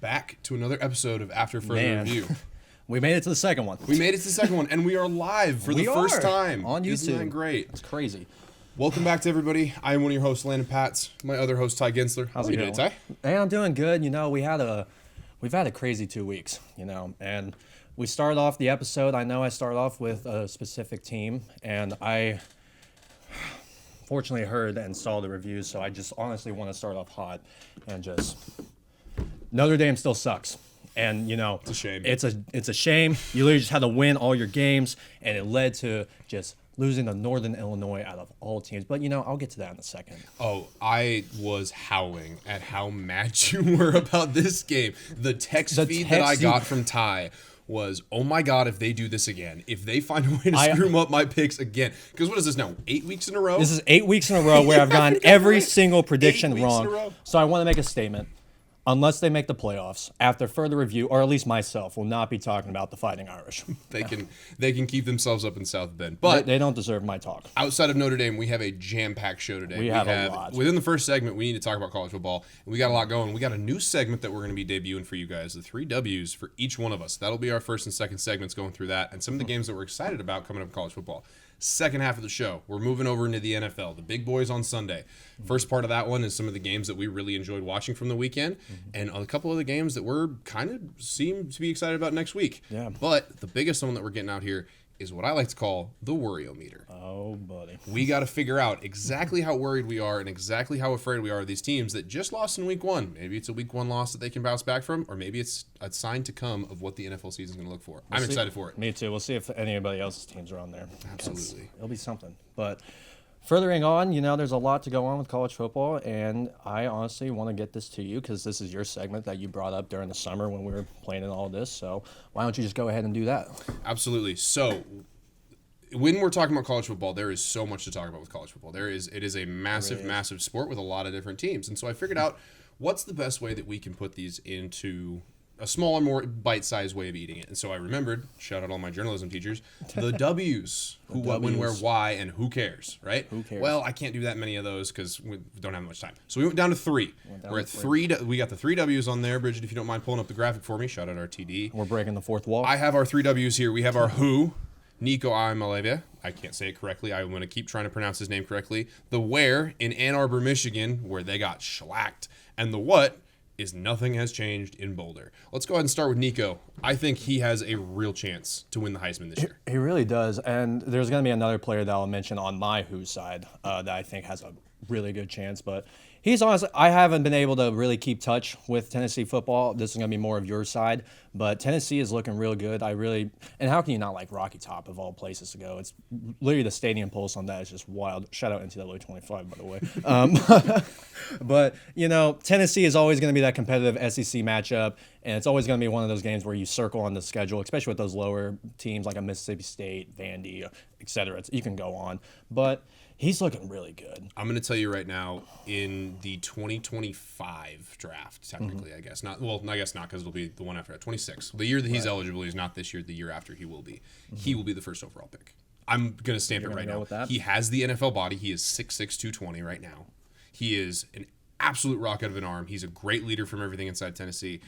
back to another episode of After Further Review. We made it to the second one. We made it to the second one, and we are live for the first time. On YouTube. Isn't that great? It's crazy. Welcome back to everybody. I am one of your hosts, Landon Pats. My other host, Tye Gensler. How's it going, Ty? Hey, I'm doing good. You know, we've had a crazy 2 weeks, and we started off the episode. I know I started off with a specific team, and I fortunately heard and saw the reviews, so I just honestly want to start off hot and just Notre Dame still sucks. And, it's a shame. It's a shame. You literally just had to win all your games, and it led to just losing to Northern Illinois out of all teams. But, I'll get to that in a second. Oh, I was howling at how mad you were about this game. The text feed that I got from Ty was, oh my God, if they do this again, if they find a way to screw up my picks again. Because what is this now, 8 weeks in a row? This is 8 weeks in a row where I've gotten every single prediction wrong. So I want to make a statement. Unless they make the playoffs, after further review, or at least myself, will not be talking about the Fighting Irish. They can keep themselves up in South Bend. But they don't deserve my talk. Outside of Notre Dame, we have a jam-packed show today. We have a lot. Within the first segment, we need to talk about college football. And we got a lot going. We got a new segment that we're going to be debuting for you guys, the 3 Ws for each one of us. That'll be our first and second segments going through that, and some of the games that we're excited about coming up in college football. Second half of the show, we're moving over into the NFL, the big boys on Sunday. First part of that one is some of the games that we really enjoyed watching from the weekend, and a couple of the games that we're kind of seem to be excited about next week. Yeah. But the biggest one that we're getting out here is what I like to call the worry-o-meter. Oh, buddy. We got to figure out exactly how worried we are and exactly how afraid we are of these teams that just lost in week one. Maybe it's a week one loss that they can bounce back from, or maybe it's a sign to come of what the NFL season is going to look for. I'm excited for it. Me too. We'll see if anybody else's teams are on there. Absolutely. It'll be something. But furthering on, there's a lot to go on with college football, and I honestly want to get this to you because this is your segment that you brought up during the summer when we were planning all this. So why don't you just go ahead and do that? Absolutely. So when we're talking about college football, there is so much to talk about with college football. It is a massive, massive sport with a lot of different teams. And so I figured out what's the best way that we can put these into a smaller, more bite-sized way of eating it. And so I remembered, shout out all my journalism teachers, the W's, who, what, when, where, why, and who cares, right? Who cares? Well, I can't do that many of those because we don't have much time. So we went down to 3. We're at 3. We got the 3 W's on there. Bridget, if you don't mind pulling up the graphic for me, shout out our TD. We're breaking the fourth wall. I have our 3 W's here. We have our who, Nico Iamaleava. I can't say it correctly. I'm going to keep trying to pronounce his name correctly. The where in Ann Arbor, Michigan, where they got shellacked. And the what is nothing has changed in Boulder. Let's go ahead and start with Nico. I think he has a real chance to win the Heisman this year. He really does. And there's going to be another player that I'll mention on my who side that I think has a really good chance. But he's honestly, I haven't been able to really keep touch with Tennessee football. This is going to be more of your side. But Tennessee is looking real good. And how can you not like Rocky Top of all places to go? It's literally the stadium pulse on that is just wild. Shout out NCAA 25, by the way. But, Tennessee is always going to be that competitive SEC matchup. And it's always going to be one of those games where you circle on the schedule, especially with those lower teams like a Mississippi State, Vandy, et cetera. You can go on. But he's looking really good. I'm going to tell you right now, in the 2025 draft, technically, I guess. I guess not, because it'll be the one after that, 26. The year that he's eligible is not this year, the year after he will be. He will be the first overall pick. I'm going to stamp it right now. He has the NFL body. He is 6'6", 220 right now. He is an absolute rocket of an arm. He's a great leader from everything inside Tennessee.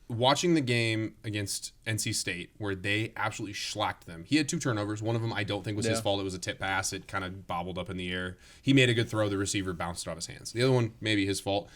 Watching the game against NC State where they absolutely shellacked them. He had 2 turnovers. One of them I don't think was his fault. It was a tip pass. It kind of bobbled up in the air. He made a good throw. The receiver bounced it off his hands. The other one, maybe his fault.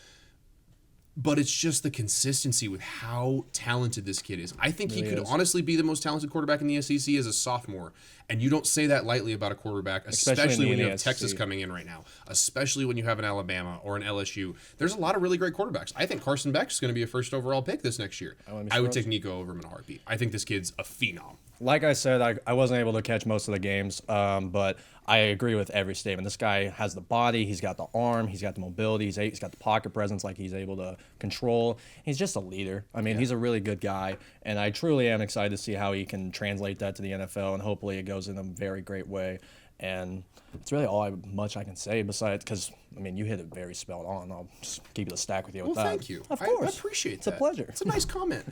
But it's just the consistency with how talented this kid is. I think he could honestly be the most talented quarterback in the SEC as a sophomore. And you don't say that lightly about a quarterback, especially when you have Texas coming in right now, especially when you have an Alabama or an LSU. There's a lot of really great quarterbacks. I think Carson Beck's going to be a first overall pick this next year. I would take Nico over him in a heartbeat. I think this kid's a phenom. Like I said, I wasn't able to catch most of the games, but I agree with every statement. This guy has the body, he's got the arm, he's got the mobility, he's got the pocket presence like he's able to control. He's just a leader. I mean, he's a really good guy, and I truly am excited to see how he can translate that to the NFL, and hopefully it goes in a very great way. And it's really all much I can say besides, because, you hit it very spelled on. I'll just keep it a stack with you with that. Well, thank you. Of course. I appreciate that. It's a pleasure. It's a nice comment.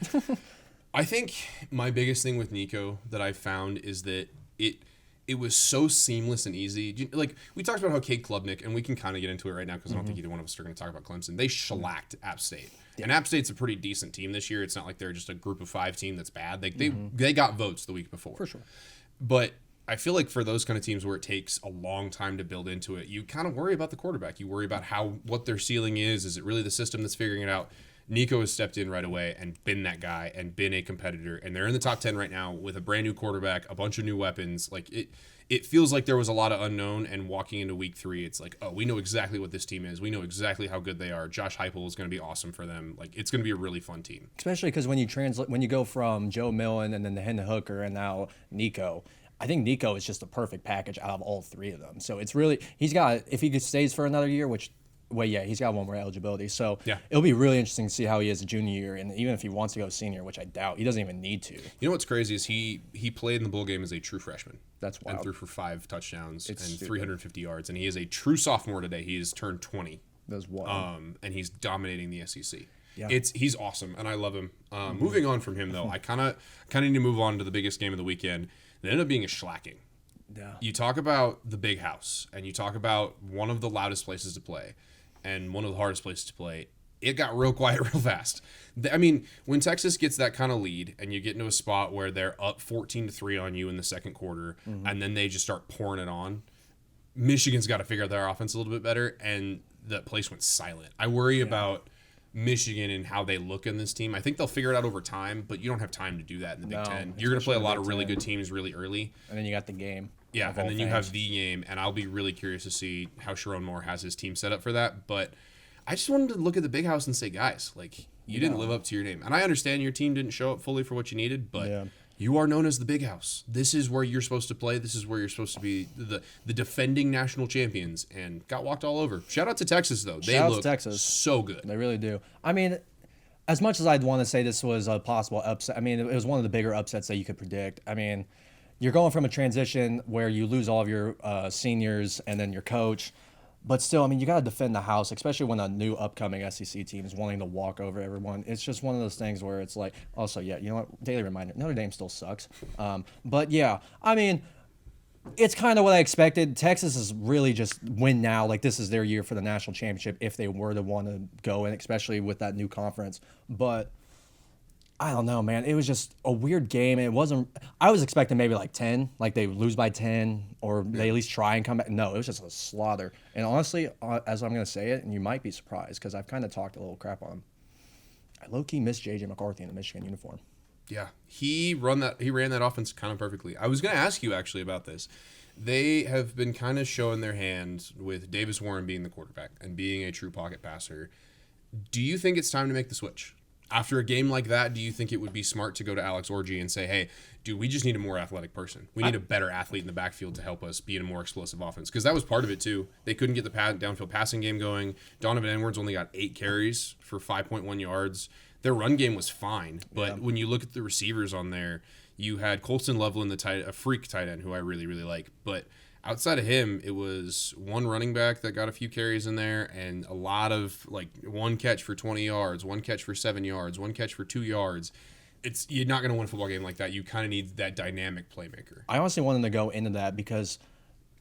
I think my biggest thing with Nico that I found is that it was so seamless and easy. Like, we talked about how Cade Klubnik, and we can kind of get into it right now because I don't think either one of us are going to talk about Clemson. They shellacked App State. And App State's a pretty decent team this year. It's not like they're just a group of 5 team that's bad. Like they got votes the week before. For sure. But I feel like for those kind of teams where it takes a long time to build into it, you kind of worry about the quarterback. You worry about what their ceiling is. Is it really the system that's figuring it out? Nico has stepped in right away and been that guy and been a competitor. And they're in the top 10 right now with a brand new quarterback, a bunch of new weapons. Like it feels like there was a lot of unknown, and walking into week 3, it's like, oh, we know exactly what this team is. We know exactly how good they are. Josh Heupel is going to be awesome for them. Like, it's going to be a really fun team. Especially because when you go from Joe Millen and then the Hendon Hooker and now Nico, I think Nico is just the perfect package out of all 3 of them. So it's really, if he stays for another year, he's got 1 more eligibility. So it'll be really interesting to see how he is a junior year, and even if he wants to go senior, which I doubt, he doesn't even need to. You know what's crazy is he played in the bowl game as a true freshman. That's wild. And threw for 5 touchdowns and 350 yards, and he is a true sophomore today. He has turned 20. That's wild. And he's dominating the SEC. Yeah. He's awesome, and I love him. Moving on from him, though, I kind of need to move on to the biggest game of the weekend. It ended up being a shellacking. Yeah. You talk about the big house, and you talk about one of the loudest places to play and one of the hardest places to play. It got real quiet real fast. I mean, when Texas gets that kind of lead and you get into a spot where they're up 14-3 on you in the second quarter, and then they just start pouring it on, Michigan's got to figure out their offense a little bit better, and the place went silent. I worry about Michigan and how they look in this team. I think they'll figure it out over time, but you don't have time to do that in the Big Ten. You're going to play a lot of really good teams really early. And then you got the game. Yeah, and then you have the game, and I'll be really curious to see how Sharon Moore has his team set up for that. But I just wanted to look at the big house and say, guys, like, you didn't live up to your name. And I understand your team didn't show up fully for what you needed, but you are known as the big house. This is where you're supposed to play. This is where you're supposed to be the defending national champions, and got walked all over. Shout out to Texas, though. They look so good. They really do. I mean, as much as I'd want to say this was a possible upset, I mean, it was one of the bigger upsets that you could predict. I mean, you're going from a transition where you lose all of your seniors and then your coach. But still, I mean, you got to defend the house, especially when a new upcoming SEC team is wanting to walk over everyone. It's just one of those things where it's like, also, you know what, daily reminder, Notre Dame still sucks. But yeah, I mean, it's kind of what I expected. Texas is really just win now. Like, this is their year for the national championship if they were to want to go in, especially with that new conference. But I don't know, man. It was just a weird game. It wasn't. I was expecting maybe like 10, like they lose by 10, or they at least try and come back. No, it was just a slaughter. And honestly, as I'm going to say it, and you might be surprised because I've kind of talked a little crap on him, I low-key miss J.J. McCarthy in the Michigan uniform. Yeah, he ran that offense kind of perfectly. I was going to ask you actually about this. They have been kind of showing their hand with Davis Warren being the quarterback and being a true pocket passer. Do you think it's time to make the switch? After a game like that, do you think it would be smart to go to Alex Orji and say, hey, dude, we just need a more athletic person. We need a better athlete in the backfield to help us be in a more explosive offense? Because that was part of it, too. They couldn't get the downfield passing game going. Donovan Edwards only got 8 carries for 5.1 yards. Their run game was fine. But when you look at the receivers on there, you had Colston Loveland, a freak tight end, who I really, really like. But outside of him, it was one running back that got a few carries in there, and a lot of, like, one catch for 20 yards, one catch for 7 yards, one catch for 2 yards. You're not going to win a football game like that. You kind of need that dynamic playmaker. I honestly wanted to go into that because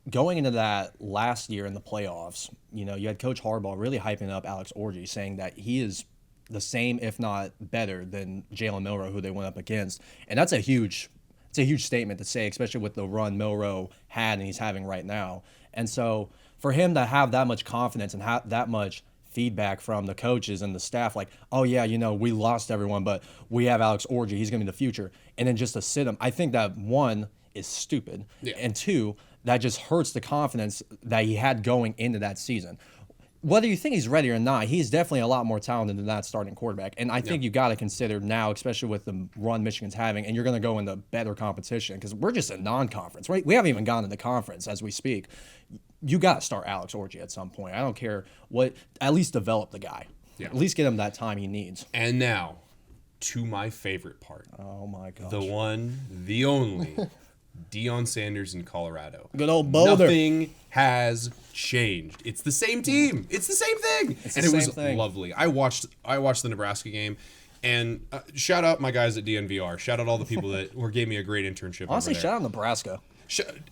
going into that last year in the playoffs, you know, you had Coach Harbaugh really hyping up Alex Orji, saying that he is the same, if not better, than Jalen Milroe, who they went up against. And that's a huge statement to say, especially with the run Milroe had and he's having right now. And so for him to have that much confidence and have that much feedback from the coaches and the staff, like, oh yeah, you know, we lost everyone, but we have Alex Orji, he's going to be the future. And then just to sit him, I think that, one, is stupid. Yeah. And two, that just hurts the confidence that he had going into that season. Whether you think he's ready or not, he's definitely a lot more talented than that starting quarterback. And I think you got to consider now, especially with the run Michigan's having, and you're going to go into better competition because we're just a non-conference, right? We haven't even gone into conference as we speak. You got to start Alex Orji at some point. I don't care what, at least develop the guy. Yeah. At least get him that time he needs. And now, to my favorite part. Oh, my gosh. The one, the only, Deion Sanders in Colorado. Good old Boulder. Nothing has changed. It's the same team. It's the same thing. And it was lovely. I watched the Nebraska game, and shout out my guys at DNVR. Shout out all the people that gave me a great internship. Honestly, shout out Nebraska.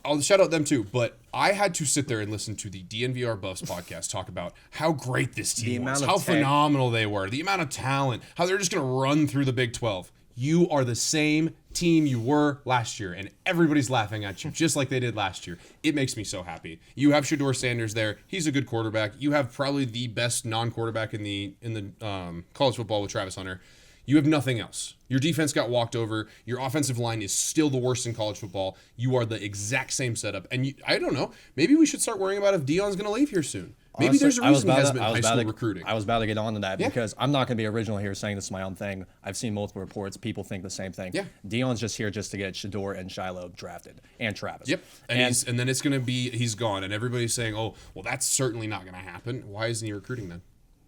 I'll shout out them too, but I had to sit there and listen to the DNVR Buffs podcast talk about how great this team was, how phenomenal they were, the amount of talent, how they're just going to run through the Big 12. You are the same team you were last year, and everybody's laughing at you just like they did last year. It makes me so happy. You have Shedeur Sanders there. He's a good quarterback. You have probably the best non-quarterback in the college football with Travis Hunter. You have nothing else. Your defense got walked over. Your offensive line is still the worst in college football. You are the exact same setup. And I don't know. Maybe we should start worrying about if Deion's going to leave here soon. Maybe there's a reason he hasn't been high school recruiting. I was about to get on to that because I'm not going to be original here saying this is my own thing. I've seen multiple reports. People think the same thing. Yeah. Deion's just here just to get Shedeur and Shiloh drafted and Travis. Yep. And then it's going to be he's gone. And everybody's saying, oh, well, that's certainly not going to happen. Why isn't he recruiting then?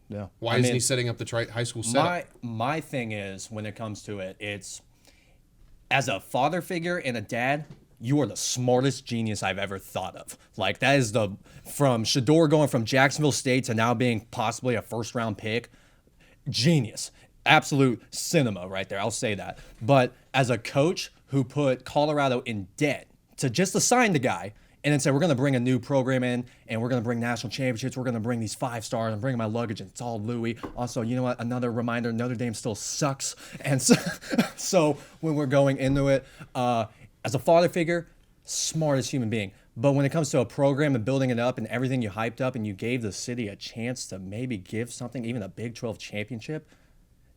Yeah. Why isn't he setting up the high school setup? My thing is, when it comes to it, it's as a father figure and a dad, you are the smartest genius I've ever thought of. Like, that is from Shedeur going from Jacksonville State to now being possibly a first-round pick. Genius. Absolute cinema right there. I'll say that. But as a coach who put Colorado in debt to just assign the guy and then say, we're going to bring a new program in and we're going to bring national championships. We're going to bring these 5 stars and bring my luggage and it's all Louis. Also, you know what? Another reminder, Notre Dame still sucks. And so when we're going into it, as a father figure, smartest human being. But when it comes to a program and building it up and everything you hyped up and you gave the city a chance to maybe give something, even a Big 12 championship,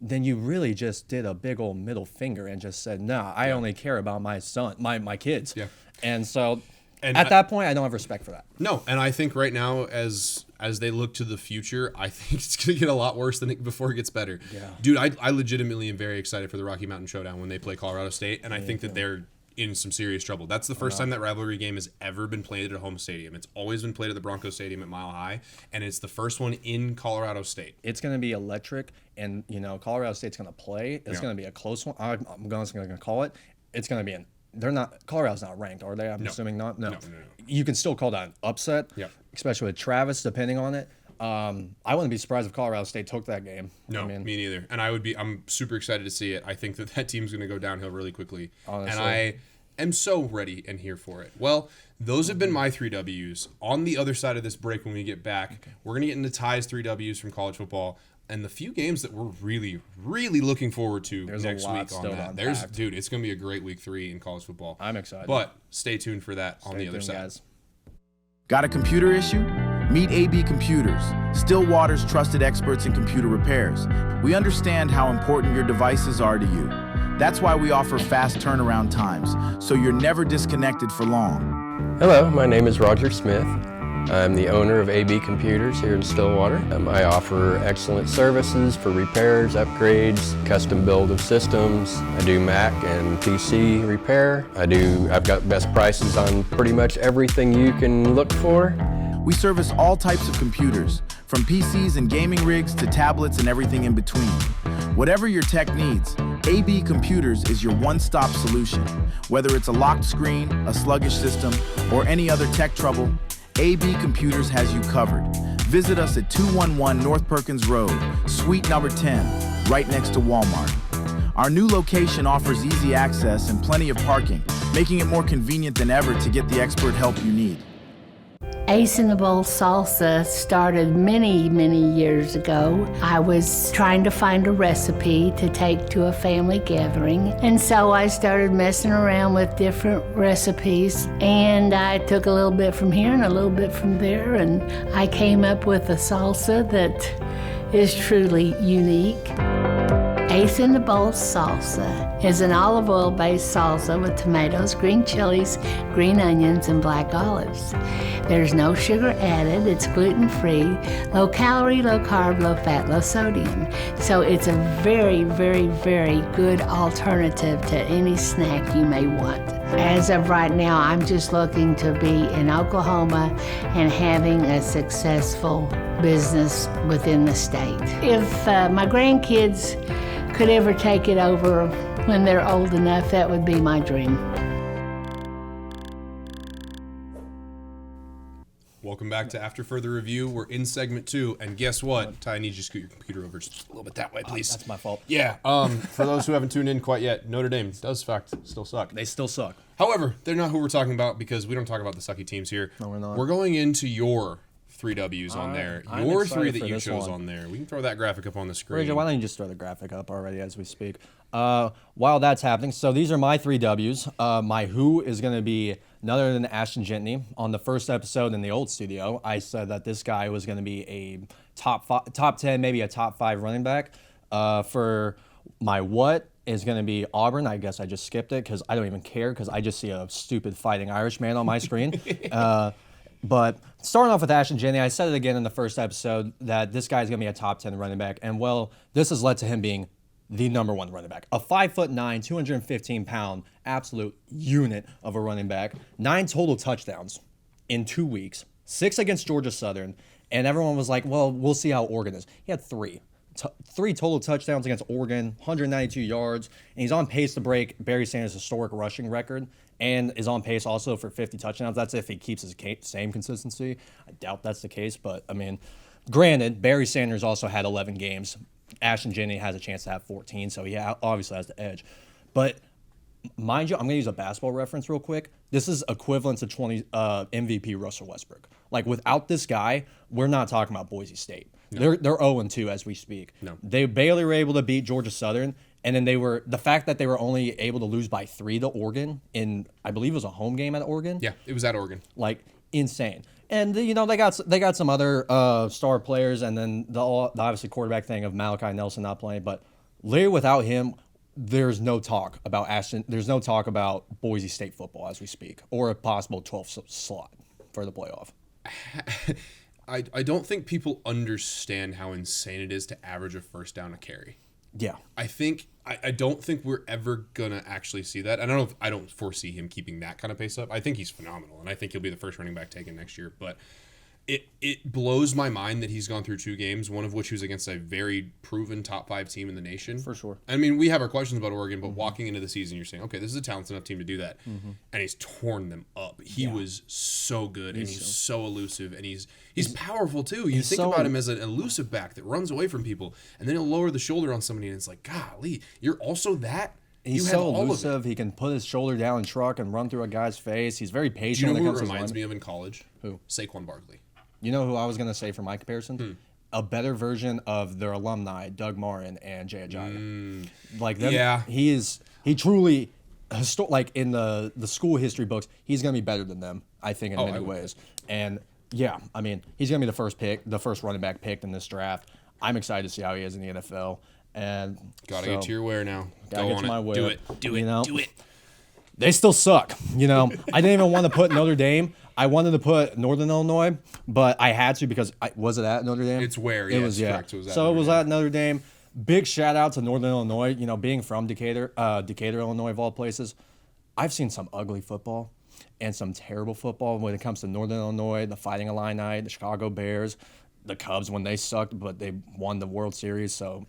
then you really just did a big old middle finger and just said, nah, I only care about my son, my kids. Yeah. And so at that point, I don't have respect for that. No, and I think right now, as they look to the future, I think it's going to get a lot worse before it gets better. Yeah. Dude, I legitimately am very excited for the Rocky Mountain Showdown when they play Colorado State, and I think that they're in some serious trouble. That's the first time that rivalry game has ever been played at a home stadium. It's always been played at the Broncos Stadium at Mile High, and it's the first one in Colorado State. It's going to be electric, and Colorado State's going to play. It's going to be a close one. I'm going to call it. It's going to be Colorado's not ranked, are they? I'm assuming not. No. You can still call that an upset, especially with Travis, depending on it. I wouldn't be surprised if Colorado State took that game. No, me neither. And I'm super excited to see it. I think that team's going to go downhill really quickly. Honestly. And I am so ready and here for it. Well, those have been my 3 W's. On the other side of this break, when we get back, we're going to get into Tye's 3 W's from college football and the few games that we're really, really looking forward to next week on that. Dude, it's going to be a great week 3 in college football. I'm excited. But stay tuned for that on the other side. Guys. Got a computer issue? Meet AB Computers, Stillwater's trusted experts in computer repairs. We understand how important your devices are to you. That's why we offer fast turnaround times, so you're never disconnected for long. Hello, my name is Roger Smith. I'm the owner of AB Computers here in Stillwater. I offer excellent services for repairs, upgrades, custom build of systems. I do Mac and PC repair. I've got best prices on pretty much everything you can look for. We service all types of computers, from PCs and gaming rigs to tablets and everything in between. Whatever your tech needs, AB Computers is your one-stop solution. Whether it's a locked screen, a sluggish system, or any other tech trouble, AB Computers has you covered. Visit us at 211 North Perkins Road, Suite number 10, right next to Walmart. Our new location offers easy access and plenty of parking, making it more convenient than ever to get the expert help you need. Ace in the Bowl salsa started many, many years ago. I was trying to find a recipe to take to a family gathering, and so I started messing around with different recipes, and I took a little bit from here and a little bit from there, and I came up with a salsa that is truly unique. Ace in the Bowl salsa is an olive oil-based salsa with tomatoes, green chilies, green onions, and black olives. There's no sugar added, it's gluten-free, low calorie, low carb, low fat, low sodium. So it's a very, very, very good alternative to any snack you may want. As of right now, I'm just looking to be in Oklahoma and having a successful business within the state. If my grandkids could ever take it over when they're old enough, that would be my dream. Welcome back to After Further Review. We're in segment 2, and guess what? Ty, I need you to scoot your computer over just a little bit that way, please. That's my fault. Yeah. For those who haven't tuned in quite yet, Notre Dame does still suck. They still suck. However, they're not who we're talking about because we don't talk about the sucky teams here. No, we're not. We're going into your 3 W's on there. I'm Your excited 3 that for you this chose one. on there. We can throw that graphic up on the screen. Rachel, why don't you just throw the graphic up already as we speak? While that's happening, so these are my 3 W's. My who is going to be none other than Ashton Jentney. On the first episode in the old studio, I said that this guy was going to be a top 10, maybe a top 5 running back. For my what is going to be Auburn. I guess I just skipped it because I don't even care because I just see a stupid fighting Irish man on my screen. But starting off with Ashton Jentney, I said it again in the first episode that this guy's going to be a top 10 running back. And, well, this has led to him being the number 1 running back. A 5'9", 215-pound absolute unit of a running back. 9 total touchdowns in 2 weeks. 6 against Georgia Southern. And everyone was like, well, we'll see how Oregon is. He had 3. 3 total touchdowns against Oregon, 192 yards. And he's on pace to break Barry Sanders' historic rushing record. And is on pace also for 50 touchdowns. That's if he keeps his same consistency. I doubt that's the case, but I mean, granted, Barry Sanders also had 11 games. Ashton Jentney has a chance to have 14, so he obviously has the edge. But mind you, I'm going to use a basketball reference real quick. This is equivalent to MVP Russell Westbrook. Like, without this guy, we're not talking about Boise State. No. They're 0-2 as we speak. No. They barely were able to beat Georgia Southern. And then the fact that they were only able to lose by 3 to Oregon in, I believe it was a home game at Oregon. Yeah, it was at Oregon. Like, insane. And, they got some other star players, and then the obviously quarterback thing of Malachi Nelson not playing. But literally without him, there's no talk about Ashton. There's no talk about Boise State football as we speak, or a possible 12th slot for the playoff. I don't think people understand how insane it is to average a first down a carry. Yeah. I don't think we're ever gonna actually see that. I don't foresee him keeping that kind of pace up. I think he's phenomenal, and I think he'll be the first running back taken next year. But it blows my mind that he's gone through 2 games, one of which was against a very proven top 5 team in the nation. For sure. I mean, we have our questions about Oregon, but walking into the season, you're saying, okay, this is a talented enough team to do that, and he's torn them up. He was so good, and he's so elusive, and he's powerful too. You think about him as an elusive back that runs away from people, and then he'll lower the shoulder on somebody, and it's like, golly, you're also that. He's so elusive. He can put his shoulder down and truck and run through a guy's face. He's very patient. Do you know who it reminds me of in college? Who? Saquon Barkley. You know who I was going to say for my comparison? A better version of their alumni, Doug Martin and Jay Ajayi. Like them, Yeah. He truly, like in the school history books, he's going to be better than them, I think, in many ways. And yeah, I mean, he's going to be the first running back picked in this draft. I'm excited to see how he is in the NFL. And Gotta get to your wear now. Gotta get to my wear. Do it. Do it. They still suck. I didn't even want to put Notre Dame. I wanted to put Northern Illinois, but I had to because was it at Notre Dame? It's where, it was, correct. It was at so Notre it was Dame. at Notre Dame. Big shout out to Northern Illinois. Being from Decatur, Illinois, of all places, I've seen some ugly football and some terrible football when it comes to Northern Illinois, the Fighting Illini, the Chicago Bears, the Cubs when they sucked, but they won the World Series, so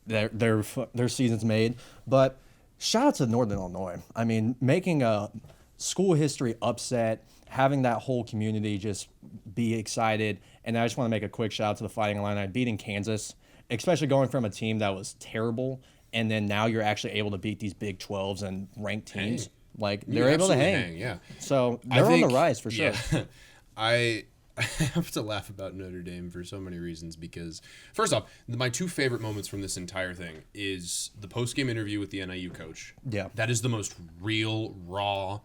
their season's made. But shout out to Northern Illinois. I mean, making a school history upset, having that whole community just be excited. And I just want to make a quick shout out to the Fighting Illini beating Kansas, especially going from a team that was terrible, and then now you're actually able to beat these Big 12s and ranked teams. Like, they're able to hang. Yeah. So they're on the rise for sure. Yeah. I have to laugh about Notre Dame for so many reasons because, first off, my 2 favorite moments from this entire thing is the post-game interview with the NIU coach. Yeah. That is the most real, raw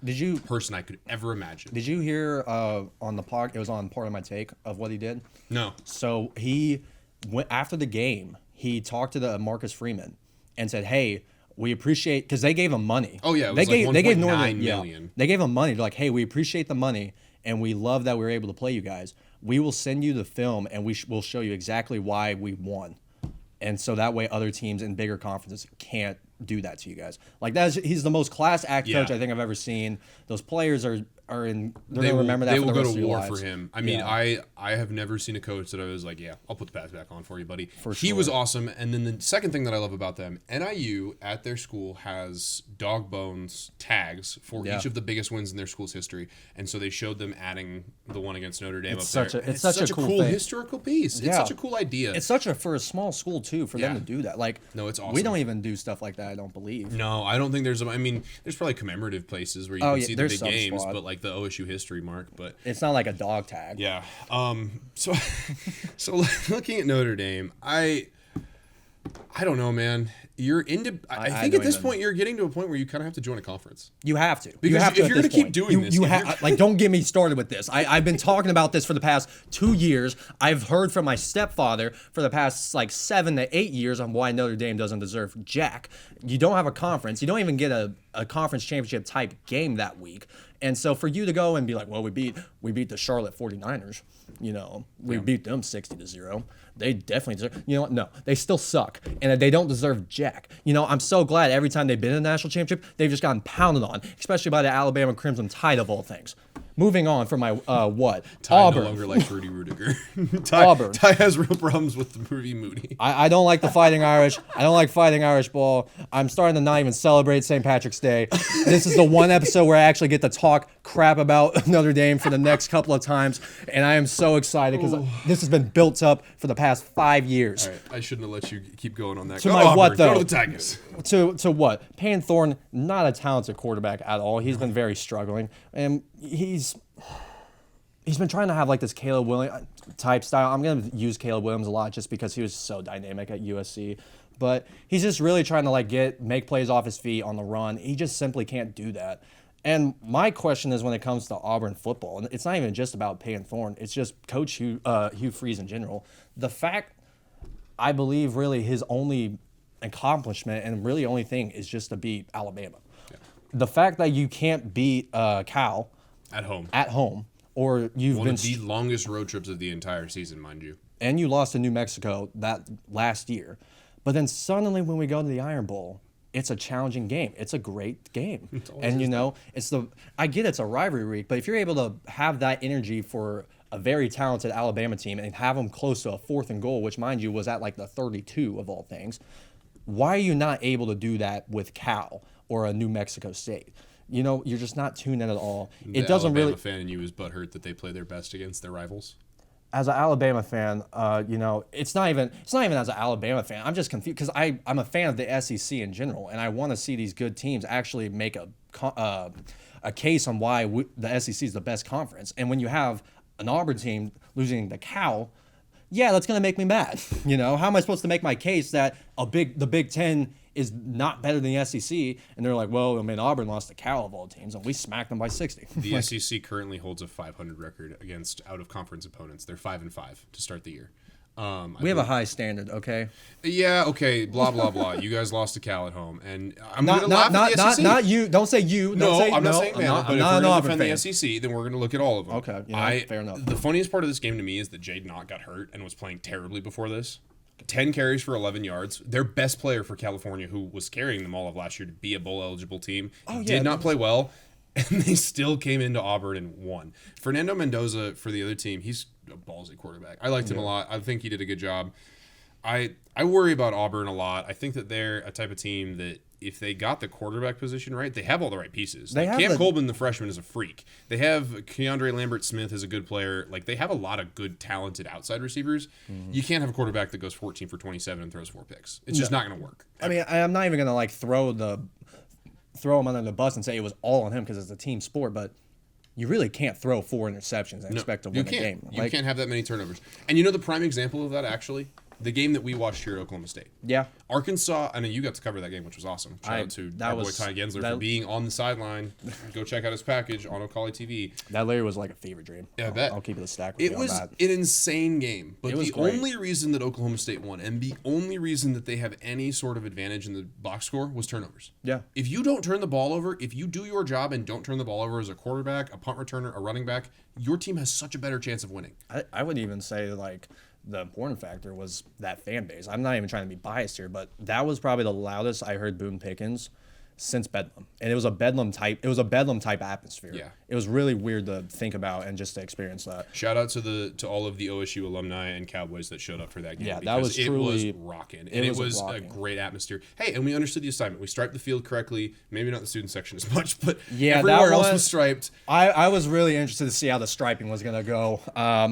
person I could ever imagine. Did you hear on the pod? It was on Part of My Take of what he did. No. So he went after the game. He talked to the Marcus Freeman and said, "Hey, we appreciate," because they gave him money. Oh yeah, it was they gave Northern $1.9 million. million. They gave him money. They're like, "Hey, we appreciate the money, and we love that we were able to play you guys. We will send you the film, and we'll show you exactly why we won, and so that way other teams in bigger conferences can't do that to you guys. Like he's the most class act coach I think I've ever seen. Those players are in. They're gonna remember that. They for will the go rest to of your war lives. for him. I mean, I have never seen a coach that I was like, yeah, I'll put the pads back on for you, buddy. He was awesome. And then the second thing that I love about them, NIU at their school has dog bones tags for each of the biggest wins in their school's history, and so they showed them adding the one against Notre Dame It's up such there. it's such a cool thing. historical piece. It's such a cool idea. It's such for a small school too for them to do that. Like, no, it's awesome. We don't even do stuff like that. I don't believe. No, I don't think there's. I mean, there's probably commemorative places where you can see the big games, but like the OSU history mark. But it's not like a dog tag. Yeah. So looking at Notre Dame, I don't know, man. You're into. I think at this point you're getting to a point where you kind of have to join a conference. You have to. Because you have if to you're going to keep doing this, like, don't get me started with this. I've been talking about this for the past 2 years. I've heard from my stepfather for the past like 7 to 8 years on why Notre Dame doesn't deserve jack. You don't have a conference. You don't even get a conference championship type game that week. And so for you to go and be like, well, we beat the Charlotte 49ers. You know, we beat them 60-0. They definitely deserve. You know what? No, they still suck, and they don't deserve jack. You know, I'm so glad every time they've been in a national championship, they've just gotten pounded on, especially by the Alabama Crimson Tide of all things. Moving on from my what? Tye Auburn. no longer likes Rudy Rudiger. Auburn. Tye has real problems with the Rudy Moody. I don't like the Fighting Irish. I don't like Fighting Irish ball. I'm starting to not even celebrate St. Patrick's Day. This is the one episode where I actually get to talk crap about Notre Dame for the next couple of times, and I am so excited because this has been built up for the past 5 years. All right, I shouldn't have let you keep going on that. To my Auburn, what though? Go to the Tigers. To what? Payne Thorne, not a talented quarterback at all. He's been very struggling, and he's been trying to have like this Caleb Williams type style. I'm going to use Caleb Williams a lot just because he was so dynamic at USC. But he's just really trying to like make plays off his feet on the run. He just simply can't do that. And my question is when it comes to Auburn football, and it's not even just about Payne Thorne, it's just Coach Hugh Freeze in general. The fact, I believe really his only accomplishment and really only thing is just to beat Alabama. Yeah. The fact that you can't beat Cal at home, or you've one been of the longest road trips of the entire season, mind you, and you lost to New Mexico that last year, but then suddenly when we go to the Iron Bowl, it's a challenging game. It's a great game, and you know I get it's a rivalry week, but if you're able to have that energy for a very talented Alabama team and have them close to a 4th and goal, which mind you was at like the 32 of all things, why are you not able to do that with Cal or a New Mexico State? You know, you're just not tuned in at all. It doesn't Alabama really. Fan in you is butthurt that they play their best against their rivals. As an Alabama fan, you know, it's not even as an Alabama fan. I'm just confused because I'm a fan of the SEC in general, and I want to see these good teams actually make a case on why the SEC is the best conference. And when you have an Auburn team losing to Cal, yeah, that's gonna make me mad. You know, how am I supposed to make my case that the Big Ten is not better than the SEC? And they're like, well, I mean, Auburn lost to Cal of all teams, and we smacked them by 60. The SEC currently holds a 500 record against out-of-conference opponents. They're 5-5 to start the year. We have a high standard, okay? Yeah, okay, blah, blah, blah. You guys lost to Cal at home. And I'm not, going to laugh at the SEC. Not you. Don't say you. I'm not saying man. But if we're going to defend fan. the SEC, then we're going to look at all of them. Okay, yeah, fair enough. The funniest part of this game to me is that Jade Knott got hurt and was playing terribly before this. 10 carries for 11 yards. Their best player for California, who was carrying them all of last year to be a bowl-eligible team, did not play well, and they still came into Auburn and won. Fernando Mendoza, for the other team, he's a ballsy quarterback. I liked him a lot. I think he did a good job. I worry about Auburn a lot. I think that they're a type of team that if they got the quarterback position right, they have all the right pieces. Cam Colbin, the freshman, is a freak. They have Keandre Lambert-Smith is a good player. Like, they have a lot of good, talented outside receivers. Mm-hmm. You can't have a quarterback that goes 14 for 27 and throws 4 picks. It's just not going to work. I mean, I'm not even going to like throw him under the bus and say it was all on him because it's a team sport, but you really can't throw 4 interceptions and expect to win a game. You can't have that many turnovers. And you know the prime example of that, actually? The game that we watched here at Oklahoma State. Yeah. Arkansas, I know you got to cover that game, which was awesome. Shout out to our boy Ty Gensler for being on the sideline. Go check out his package on O'Calley TV. That later was like a fever dream. Yeah, I bet. I'll keep it a stack with you on was that. An insane game. But the great. only reason that Oklahoma State won and the only reason that they have any sort of advantage in the box score was turnovers. Yeah. If you don't turn the ball over, if you do your job and don't turn the ball over as a quarterback, a punt returner, a running back, your team has such a better chance of winning. I would even say like the important factor was that fan base. I'm not even trying to be biased here, but that was probably the loudest I heard Boone Pickens since Bedlam, and it was a Bedlam type atmosphere. Yeah, it was really weird to think about and just to experience that. Shout out to all of the OSU alumni and Cowboys that showed up for that game. Yeah, that was truly rocking, and it was a great atmosphere. Hey, and we understood the assignment. We striped the field correctly. Maybe not the student section as much, but everywhere else was striped. I was really interested to see how the striping was gonna go,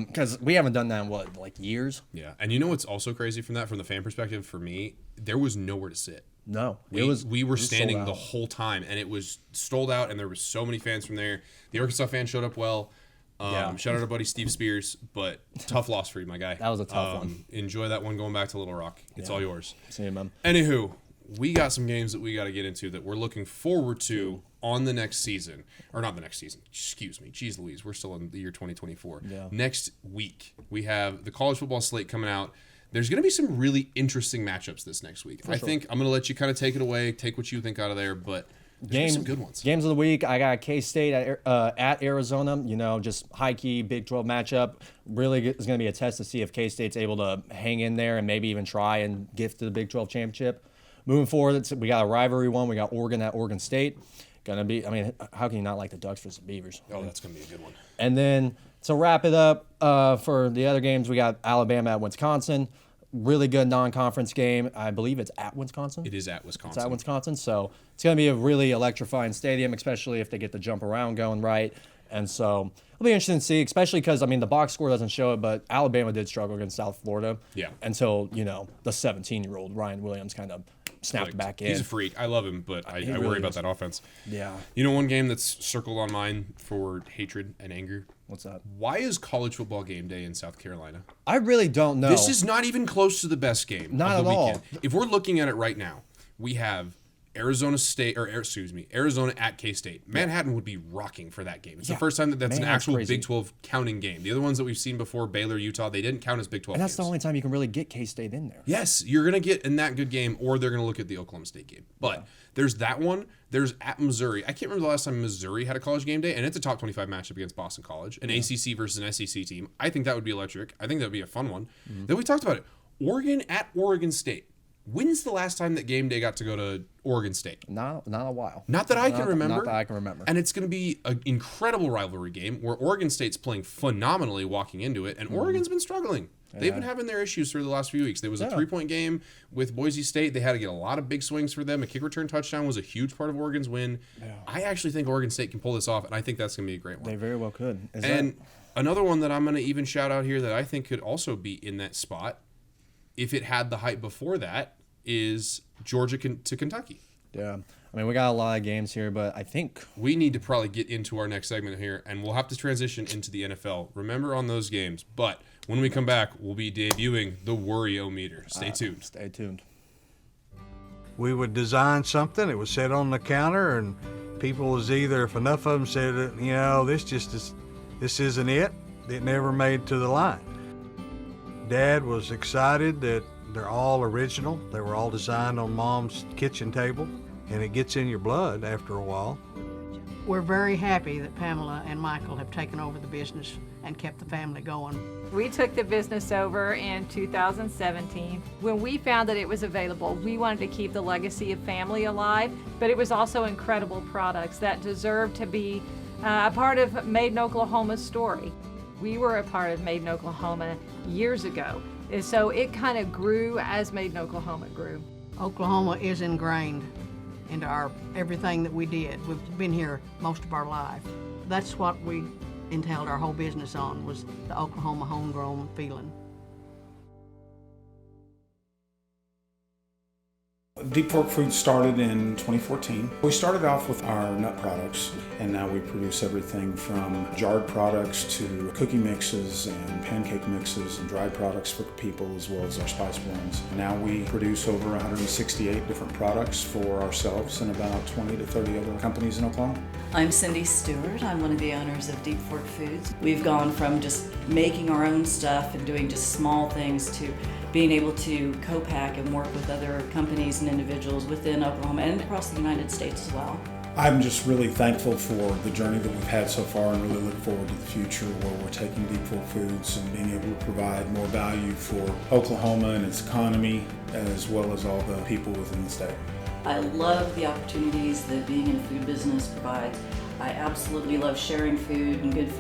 because we haven't done that in years. Yeah, and you know what's also crazy from the fan perspective for me, there was nowhere to sit. No, we were standing the whole time, and it was sold out, and there was so many fans from there. The Arkansas fans showed up well. Shout out to buddy Steve Spears, but tough loss for you, my guy. That was a tough one. Enjoy that one going back to Little Rock. It's all yours. See you, man. Anywho, we got some games that we got to get into that we're looking forward to on the next season. Or not the next season. Excuse me. Jeez Louise. We're still in the year 2024. Yeah. Next week, we have the college football slate coming out. There's going to be some really interesting matchups this next week. I think I'm going to let you kind of take it away, take what you think out of there, but there's some good ones. Games of the week, I got K-State at Arizona, just high-key Big 12 matchup. Really is going to be a test to see if K-State's able to hang in there and maybe even try and gift to the Big 12 championship. Moving forward, we got a rivalry one. We got Oregon at Oregon State. How can you not like the Ducks versus the Beavers? Oh, that's going to be a good one. And then to wrap it up, for the other games, we got Alabama at Wisconsin. Really good non-conference game. I believe it's at Wisconsin. It is at Wisconsin. It's at Wisconsin, so it's going to be a really electrifying stadium, especially if they get the jump around going right. And so it'll be interesting to see, especially because, the box score doesn't show it, but Alabama did struggle against South Florida. Yeah. Until, the 17-year-old Ryan Williams kind of snapped back in. He's a freak. I love him, but I really worry about that offense. Yeah. One game that's circled on mine for hatred and anger? What's that? Why is college football game day in South Carolina? I really don't know. This is not even close to the best game not of the at weekend. all. If we're looking at it right now, we have Arizona at K-State. Manhattan would be rocking for that game. It's the first time that's an actual crazy. Big 12 counting game. The other ones that we've seen before, Baylor, Utah, they didn't count as Big 12 and that's games. the only time you can really get K-State in there. Yes, you're going to get in that good game, or they're going to look at the Oklahoma State game. But there's that one. There's at Missouri. I can't remember the last time Missouri had a college game day, and it's a top 25 matchup against Boston College, an ACC versus an SEC team. I think that would be electric. I think that would be a fun one. Then we talked about it. Oregon at Oregon State. When's the last time that game day got to go to Oregon State? Not a while. Not that I can remember. Not that I can remember. And it's going to be an incredible rivalry game where Oregon State's playing phenomenally walking into it, and Oregon's been struggling. They've been having their issues for the last few weeks. There was a 3-point game with Boise State. They had to get a lot of big swings for them. A kick return touchdown was a huge part of Oregon's win. Yeah. I actually think Oregon State can pull this off, and I think that's going to be a great one. They very well could. Another one that I'm going to even shout out here that I think could also be in that spot, if it had the hype before that, is Georgia to Kentucky. Yeah. We got a lot of games here, but I think we need to probably get into our next segment here, and we'll have to transition into the NFL. Remember on those games, but when we come back, we'll be debuting the Worry-O-Meter. Stay tuned. Stay tuned. We would design something, it was set on the counter, and people was either, if enough of them said, this isn't it never made to the line. Dad was excited that they're all original. They were all designed on Mom's kitchen table, and it gets in your blood after a while. We're very happy that Pamela and Michael have taken over the business and kept the family going. We took the business over in 2017. When we found that it was available, we wanted to keep the legacy of family alive, but it was also incredible products that deserved to be a part of Made in Oklahoma's story. We were a part of Made in Oklahoma years ago, and so it kind of grew as Made in Oklahoma grew. Oklahoma is ingrained into everything that we did. We've been here most of our life. That's what we entailed our whole business on, was the Oklahoma homegrown feeling. Deep Fork Foods started in 2014. We started off with our nut products, and now we produce everything from jarred products to cookie mixes and pancake mixes and dried products for people, as well as our spice blends. Now we produce over 168 different products for ourselves and about 20 to 30 other companies in Oklahoma. I'm Cindy Stewart. I'm one of the owners of Deep Fork Foods. We've gone from just making our own stuff and doing just small things to being able to co-pack and work with other companies and individuals within Oklahoma and across the United States as well. I'm just really thankful for the journey that we've had so far and really look forward to the future where we're taking Deep Fork Foods and being able to provide more value for Oklahoma and its economy, as well as all the people within the state. I love the opportunities that being in the food business provides. I absolutely love sharing food and good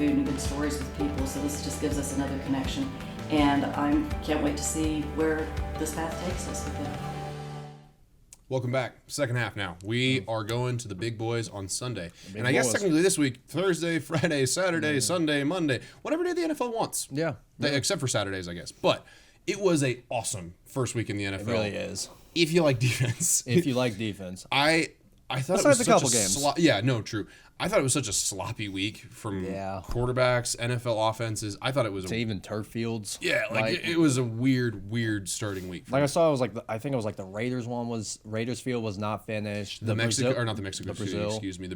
stories with people, so this just gives us another connection. And I can't wait to see where this path takes us with it. Welcome back. Second half now. We are going to the big boys on Sunday. And I boys. guess technically this week, Thursday, Friday, Saturday, Sunday, Monday, whatever day the NFL wants. Yeah. Except for Saturdays, I guess. But it was a awesome first week in the NFL. It really is. If you like defense. If you like defense. I thought Besides it was a couple such a games. yeah, no, true. I thought it was such a sloppy week from quarterbacks, NFL offenses. I thought it was to even turf fields. Yeah, it was a weird starting week. Like I saw, it was I think it was like the Raiders Raiders field was not finished. The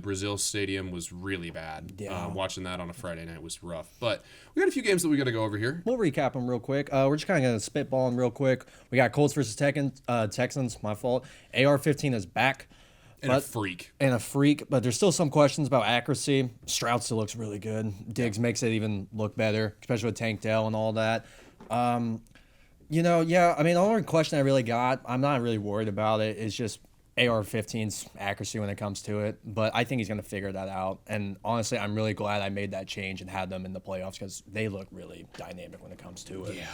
Brazil stadium was really bad. Yeah. Watching that on a Friday night was rough. But we got a few games that we got to go over here. We'll recap them real quick. We're just kind of going to spitball them real quick. We got Colts versus Texans. My fault. AR-15 is back. And a freak. But there's still some questions about accuracy. Stroud still looks really good. Diggs makes it even look better, especially with Tank Dell and all that. I mean, the only question I really got, I'm not really worried about it, is just AR-15's accuracy when it comes to it. But I think he's going to figure that out. And honestly, I'm really glad I made that change and had them in the playoffs because they look really dynamic when it comes to it. Yeah.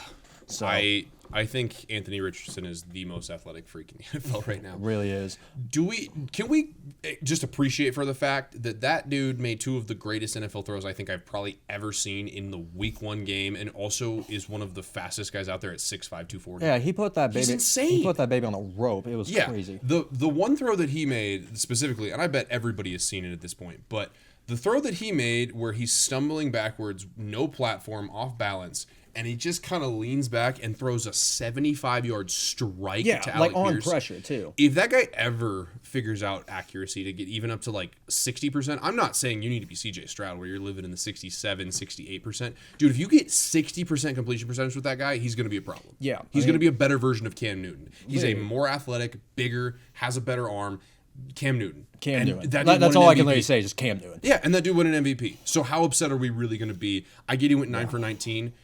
So I think Anthony Richardson is the most athletic freak in the NFL right now. Really is. Can we just appreciate for the fact that dude made two of the greatest NFL throws I think I've probably ever seen in the week one game, and also is one of the fastest guys out there at 6'5", 240. Yeah, he put that baby. He's insane. He put that baby on a rope. It was crazy. The one throw that he made specifically, and I bet everybody has seen it at this point, but the throw that he made where he's stumbling backwards, no platform, off balance, and he just kind of leans back and throws a 75-yard strike to Alec like on Pierce. pressure too. If that guy ever figures out accuracy to get even up to like 60%, I'm not saying you need to be CJ Stroud where you're living in the 67, 68%. Dude, if you get 60% completion percentage with that guy, he's going to be a problem. Yeah. He's going to be a better version of Cam Newton. He's a more athletic, bigger, has a better arm. Cam Newton. That's all I can let you say, just Cam Newton. Yeah, and that dude won an MVP. So how upset are we really going to be? I get he went 9 for 19.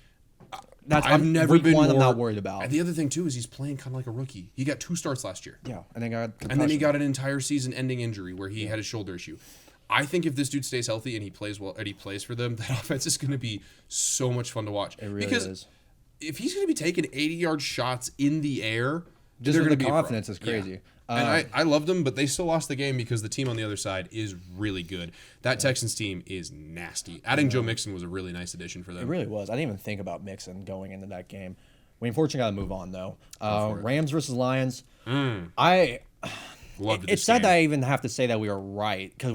I've never been more. I'm not worried about. And the other thing too is he's playing kind of like a rookie. He got 2 starts last year. Yeah, and then he got an entire season-ending injury where he had a shoulder issue. I think if this dude stays healthy and he plays well, and he plays for them, that offense is going to be so much fun to watch. It really is. If he's going to be taking 80-yard shots in the air, just they're with going to the be confidence is crazy. Yeah. And I loved them, but they still lost the game because the team on the other side is really good. That Texans team is nasty. Adding Joe Mixon was a really nice addition for them. It really was. I didn't even think about Mixon going into that game. We unfortunately got to move on, though. Rams versus Lions. It's sad that I even have to say that we are right because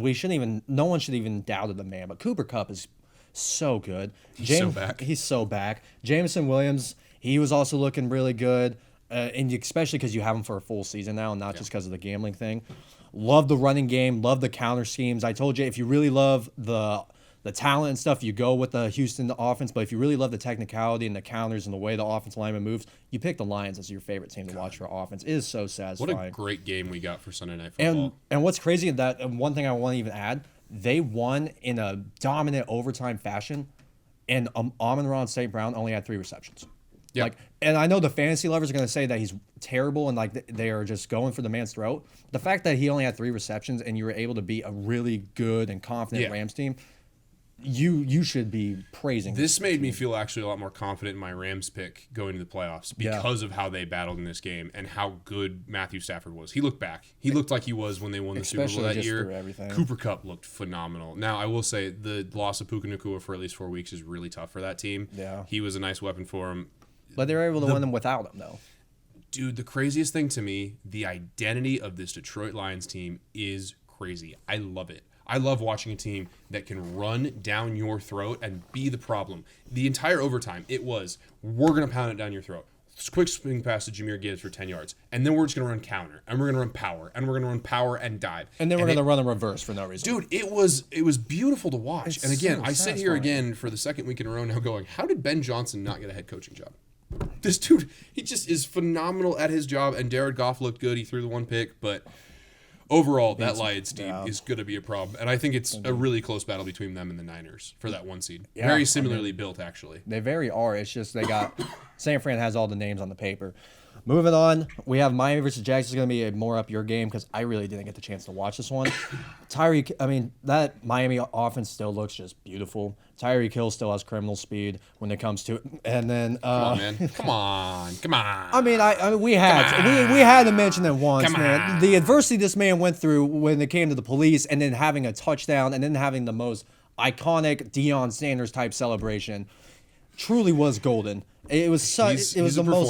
no one should even doubted the man. But Cooper Kupp is so good. He's so back. He's so back. Jameson Williams, he was also looking really good. And especially because you have him for a full season now, and not just because of the gambling thing. Love the running game. Love the counter schemes. I told you, if you really love the talent and stuff, you go with the Houston offense. But if you really love the technicality and the counters and the way the offensive lineman moves, you pick the Lions as your favorite team to watch for offense. It is so satisfying. What a great game we got for Sunday Night Football. And what's crazy is that, and one thing I want to even add, they won in a dominant overtime fashion, and Amon-Ra St. Brown only had 3 receptions. Yeah. And I know the fantasy lovers are going to say that he's terrible and they are just going for the man's throat. The fact that he only had 3 receptions and you were able to beat a really good and confident Rams team, you should be praising. This made me feel actually a lot more confident in my Rams pick going to the playoffs because of how they battled in this game and how good Matthew Stafford was. He looked back. He looked like he was when they won the Super Bowl that year. Cooper Kupp looked phenomenal. Now, I will say the loss of Puka Nacua for at least 4 weeks is really tough for that team. Yeah. He was a nice weapon for him. But they were able to win them without him, though. Dude, the craziest thing to me, the identity of this Detroit Lions team is crazy. I love it. I love watching a team that can run down your throat and be the problem. The entire overtime, it was, we're going to pound it down your throat. Quick swing pass to Jahmyr Gibbs for 10 yards. And then we're just going to run counter. And we're going to run power. And we're going to run power and dive. And then we're going to run a reverse for no reason. Dude, it was beautiful to watch. It's and again, so I sit here again for the second week in a row now going, how did Ben Johnson not get a head coaching job? This dude, he just is phenomenal at his job. And Jared Goff looked good. He threw the 1 pick. But overall, that Lions team is going to be a problem. And I think it's a really close battle between them and the Niners for that 1 seed. Yeah, Very similarly built, actually. They very are. It's just they got San Fran has all the names on the paper. Moving on, we have Miami versus Jags. Is going to be a more up your game because I really didn't get the chance to watch this one. That Miami offense still looks just beautiful. Tyreek Hill still has criminal speed when it comes to it. And then Come on, man. Come on. I mean, we had to mention it once, man. The adversity this man went through when it came to the police, and then having a touchdown, and then having the most iconic Deion Sanders type celebration, truly was golden. It was such. It was the most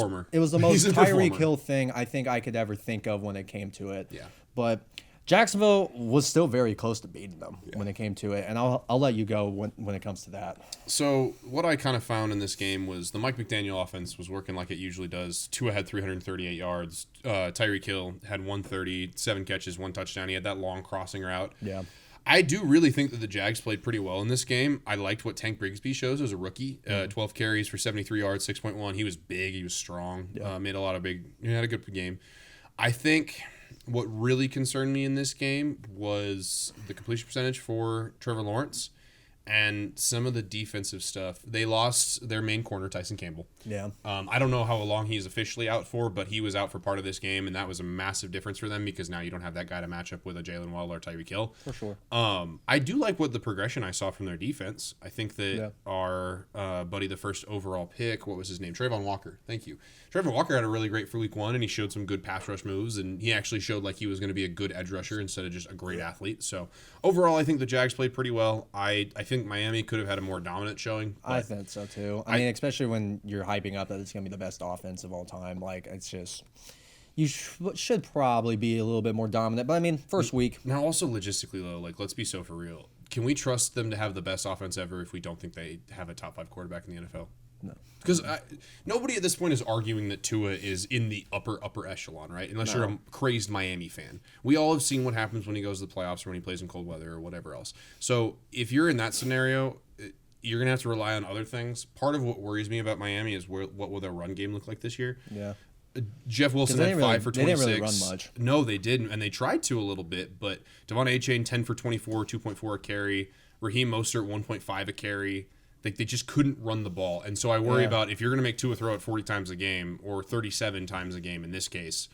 Tyreek Hill thing I think I could ever think of when it came to it. Yeah. But Jacksonville was still very close to beating them when it came to it, and I'll let you go when it comes to that. So what I kind of found in this game was the Mike McDaniel offense was working like it usually does. Tua had 338 yards. Tyreek Hill had 130, 7 catches, 1 touchdown. He had that long crossing route. Yeah. I do really think that the Jags played pretty well in this game. I liked what Tank Bigsby shows as a rookie. 12 carries for 73 yards, 6.1. He was big. He was strong. Made a lot of he had a good game. I think what really concerned me in this game was the completion percentage for Trevor Lawrence and some of the defensive stuff. They lost their main corner, Tyson Campbell. Yeah. I don't know how long he's officially out for, but he was out for part of this game, and that was a massive difference for them because now you don't have that guy to match up with a Jalen Waddle or Tyreek Hill. For sure. I do like what the progression I saw from their defense. I think that our buddy, the first overall pick, what was his name? Trayvon Walker. Thank you. Trayvon Walker had a really great for week 1, and he showed some good pass rush moves, and he actually showed like he was going to be a good edge rusher instead of just a great athlete. So overall, I think the Jags played pretty well. I think Miami could have had a more dominant showing. I think so too. I mean, especially when you're hyping up that it's going to be the best offense of all time. Like, it's just, you should probably be a little bit more dominant. But I mean, first week. Now, also logistically, though, like, let's be so for real. Can we trust them to have the best offense ever if we don't think they have a top 5 quarterback in the NFL? No. Because nobody at this point is arguing that Tua is in the upper echelon, right? Unless you're a crazed Miami fan. We all have seen what happens when he goes to the playoffs or when he plays in cold weather or whatever else. So if you're in that scenario, you're going to have to rely on other things. Part of what worries me about Miami is what will their run game look like this year? Yeah. Jeff Wilson had 5 for 26. They didn't really run much. No, they didn't, and they tried to a little bit, but Devon Achane, 10 for 24, 2.4 a carry. Raheem Mostert, 1.5 a carry. Like, they just couldn't run the ball. And so I worry about if you're going to make Tua throw it 40 times a game or 37 times a game in this case,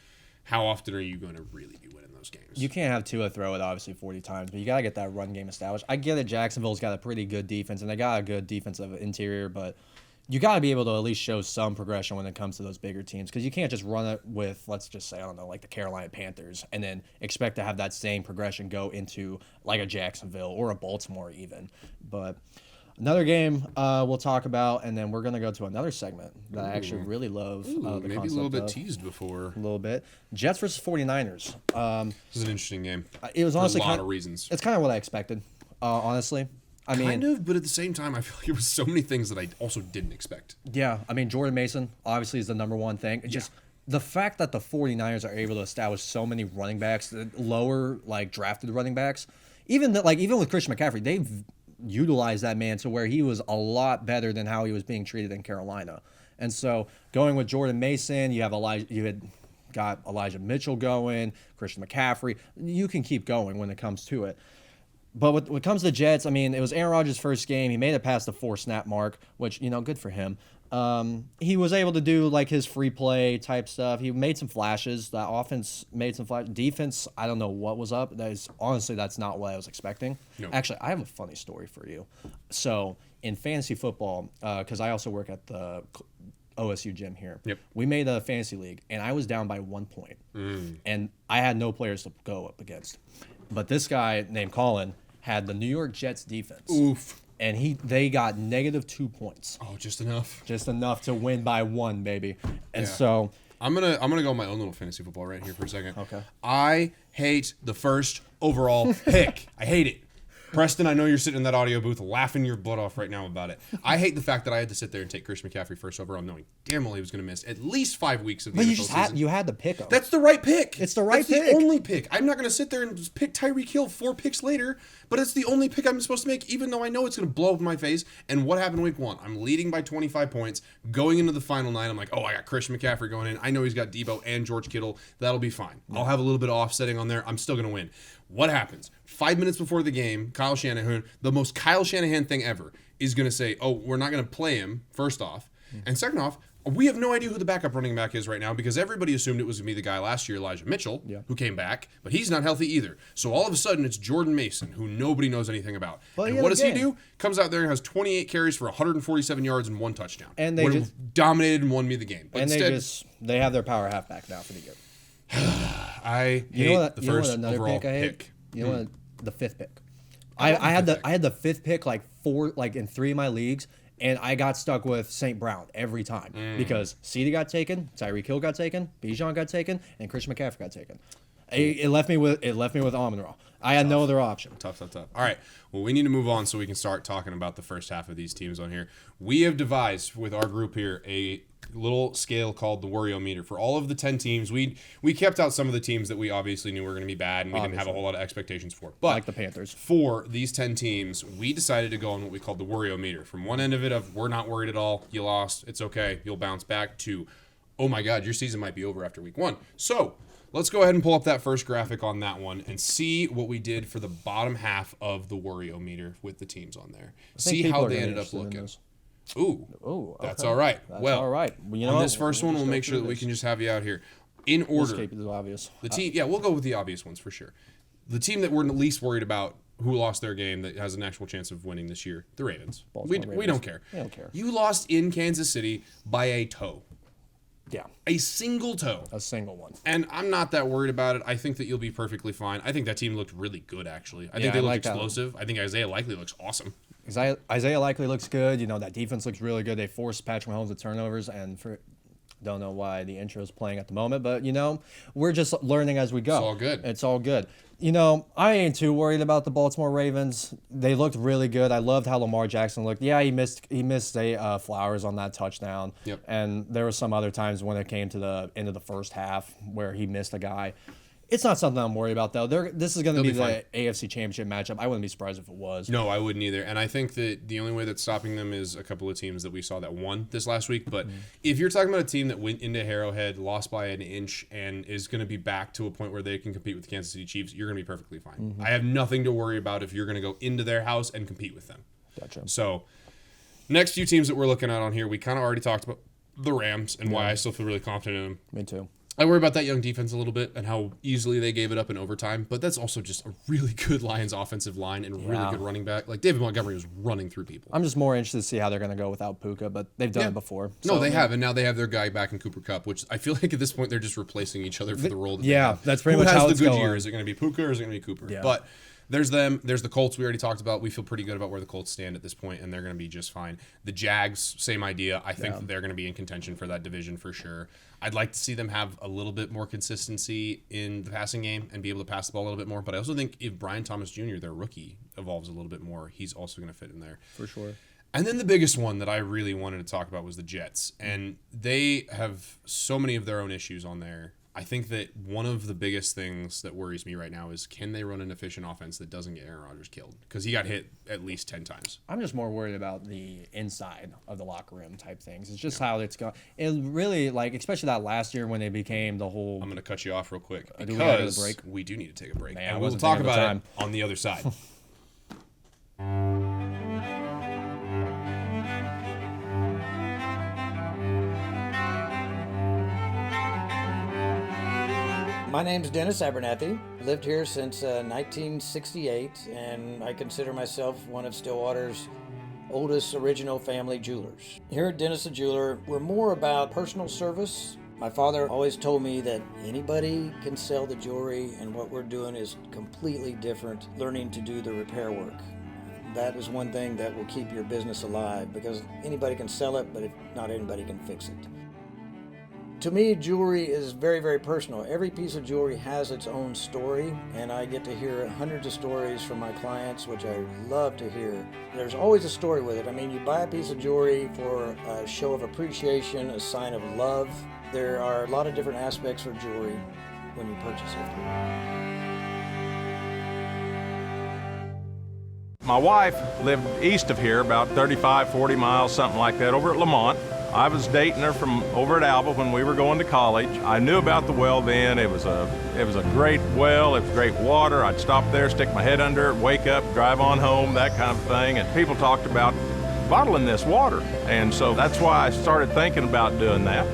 how often are you going to really be winning those games? You can't have Tua throw it, obviously, 40 times, but you got to get that run game established. I get it. Jacksonville's got a pretty good defense, and they got a good defensive interior, but you got to be able to at least show some progression when it comes to those bigger teams because you can't just run it with, let's just say, I don't know, like the Carolina Panthers and then expect to have that same progression go into like a Jacksonville or a Baltimore even. But another game we'll talk about, and then we're going to go to another segment that I actually really love. Maybe a little bit teased before. A little bit. Jets versus 49ers. This is an interesting game. It was honestly for a lot of reasons. It's kind of what I expected, honestly. I mean, kind of, but at the same time, I feel like it was so many things that I also didn't expect. Yeah, I mean, Jordan Mason obviously is the number one thing. Just the fact that the 49ers are able to establish so many running backs, lower like drafted running backs, even with Christian McCaffrey, they've utilized that man to where he was a lot better than how he was being treated in Carolina. And so going with Jordan Mason, you had got Elijah Mitchell going, Christian McCaffrey. You can keep going when it comes to it. But when it comes to the Jets, I mean, it was Aaron Rodgers' first game. He made it past the 4-snap mark, which, good for him. He was able to do, like, his free play type stuff. He made some flashes. The offense made some flashes. Defense, I don't know what was up. Honestly, that's not what I was expecting. No. Actually, I have a funny story for you. So, in fantasy football, because I also work at the OSU gym here. Yep. We made a fantasy league, and I was down by 1 point. And I had no players to go up against. But this guy named Colin had the New York Jets defense. Oof. And they got -2 points. Oh, just enough. Just enough to win by 1, baby. And so I'm gonna go on my own little fantasy football right here for a second. Okay. I hate the first overall pick. I hate it. Preston, I know you're sitting in that audio booth laughing your butt off right now about it. I hate the fact that I had to sit there and take Christian McCaffrey first overall, knowing damn well he was going to miss at least 5 weeks of the But NFL season. you had to pick him. That's the right pick. It's the right That's pick. the only pick. I'm not going to sit there and just pick Tyreek Hill 4 picks later, but it's the only pick I'm supposed to make, even though I know it's going to blow up in my face. And what happened week 1? I'm leading by 25 points. Going into the final 9, I'm like, oh, I got Christian McCaffrey going in. I know he's got Debo and George Kittle. That'll be fine. I'll have a little bit of offsetting on there. I'm still going to win. What happens? 5 minutes before the game, Kyle Shanahan, the most Kyle Shanahan thing ever, is going to say, oh, we're not going to play him, first off. And second off, we have no idea who the backup running back is right now because everybody assumed it was going to be the guy last year, Elijah Mitchell, who came back, but he's not healthy either. So all of a sudden, it's Jordan Mason, who nobody knows anything about. And what does he do? Comes out there and has 28 carries for 147 yards and 1 touchdown. And they just dominated and won me the game. But and instead, they have their power halfback now for the year. I hate the first overall pick. You know what? The 5th pick. I had the 5th pick in 3 of my leagues, and I got stuck with St. Brown every time because CeeDee got taken, Tyreek Hill got taken, Bijan got taken, and Christian McCaffrey got taken. It left me with Amon-Ra. I had no other option. Tough. All right. Well, we need to move on so we can start talking about the first half of these teams on here. We have devised with our group here a little scale called the Worry-O-Meter. For all of the 10 teams, we kept out some of the teams that we obviously knew were going to be bad and we didn't have a whole lot of expectations for. But like the Panthers. For these 10 teams, we decided to go on what we called the Worry-O-Meter. From one end of it of we're not worried at all, you lost, it's okay, you'll bounce back, to oh my God, your season might be over after week 1. So let's go ahead and pull up that first graphic on that one and see what we did for the bottom half of the Worry-O-Meter with the teams on there. See how they ended up looking. Ooh, that's all right. That's well, all right. You know on this first one, we'll make sure that we can just have you out here in order. Escape the obvious. The team, we'll go with the obvious ones for sure. The team that we're least worried about, who lost their game, that has an actual chance of winning this year, the Ravens. We don't care. We don't care. You lost in Kansas City by a toe. Yeah. A single toe. A single one. And I'm not that worried about it. I think that you'll be perfectly fine. I think that team looked really good, actually. I think they look explosive. I think Isaiah Likely looks awesome. Isaiah Likely looks good. You know, that defense looks really good. They forced Patrick Mahomes to turnovers, and don't know why the intro is playing at the moment, but, you know, we're just learning as we go. It's all good. It's all good. You know, I ain't too worried about the Baltimore Ravens. They looked really good. I loved how Lamar Jackson looked. Yeah, he missed Flowers on that touchdown. Yep. And there were some other times when it came to the end of the first half where he missed a guy. It's not something I'm worried about, though. This is going to be the AFC Championship matchup. I wouldn't be surprised if it was. No, I wouldn't either. And I think that the only way that's stopping them is a couple of teams that we saw that won this last week. But if you're talking about a team that went into Arrowhead, lost by an inch, and is going to be back to a point where they can compete with the Kansas City Chiefs, you're going to be perfectly fine. I have nothing to worry about if you're going to go into their house and compete with them. Gotcha. So, next few teams that we're looking at on here, we kind of already talked about the Rams and why I still feel really confident in them. Me too. I worry about that young defense a little bit and how easily they gave it up in overtime, but that's also just a really good Lions offensive line and really good running back. Like, David Montgomery was running through people. I'm just more interested to see how they're going to go without Puka, but they've done it before. No, they have, and now they have their guy back in Cooper Kupp, which I feel like at this point they're just replacing each other for the role that they have. That's pretty much how it's going. Who has the good year? Is it going to be Puka or is it going to be Cooper? Yeah. But there's them. There's the Colts we already talked about. We feel pretty good about where the Colts stand at this point, and they're going to be just fine. The Jags, same idea. I think that they're going to be in contention for that division for sure. I'd like to see them have a little bit more consistency in the passing game and be able to pass the ball a little bit more. But I also think if Brian Thomas Jr., their rookie, evolves a little bit more, he's also going to fit in there. For sure. And then the biggest one that I really wanted to talk about was the Jets. And they have so many of their own issues on there. I think that one of the biggest things that worries me right now is, can they run an efficient offense that doesn't get Aaron Rodgers killed? Because he got hit at least 10 times. I'm just more worried about the inside of the locker room type things. It's just how it's going. It really, like, especially that last year when they became the whole... I'm going to cut you off real quick because we do need to take a break. Man, and we'll talk about it on the other side. My name's Dennis Abernathy. Lived here since 1968, and I consider myself one of Stillwater's oldest original family jewelers. Here at Dennis the Jeweler, we're more about personal service. My father always told me that anybody can sell the jewelry, and what we're doing is completely different, learning to do the repair work. That is one thing that will keep your business alive, because anybody can sell it, but not anybody can fix it. To me, jewelry is very, very personal. Every piece of jewelry has its own story, and I get to hear hundreds of stories from my clients, which I love to hear. There's always a story with it. I mean, you buy a piece of jewelry for a show of appreciation, a sign of love. There are a lot of different aspects for jewelry when you purchase it. My wife lived east of here, about 35, 40 miles, something like that, over at Lamont. I was dating her from over at Alba when we were going to college. I knew about the well then. It was a great well. It was great water. I'd stop there, stick my head under it, wake up, drive on home, that kind of thing. And people talked about bottling this water. And so that's why I started thinking about doing that.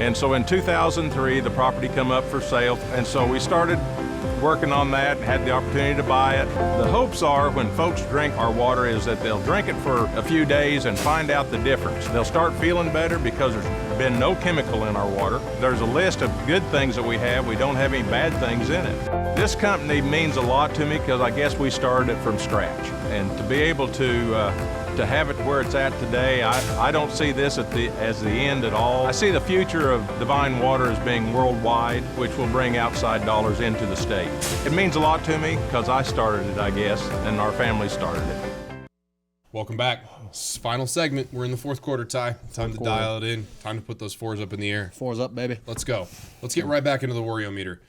And so in 2003, the property come up for sale. And so we started working on that, had the opportunity to buy it. The hopes are when folks drink our water is that they'll drink it for a few days and find out the difference. They'll start feeling better because there's been no chemical in our water. There's a list of good things that we have. We don't have any bad things in it. This company means a lot to me because I guess we started it from scratch. And to be able to have it where it's at today, I don't see this as the end at all. I see the future of Divine Water as being worldwide, which will bring outside dollars into the state. It means a lot to me because I started it, I guess, and our family started it. Welcome back. Final segment. We're in the fourth quarter, Ty. Time to dial it in. Time to put those fours up in the air. Fours up, baby. Let's go. Let's get right back into the Wario meter.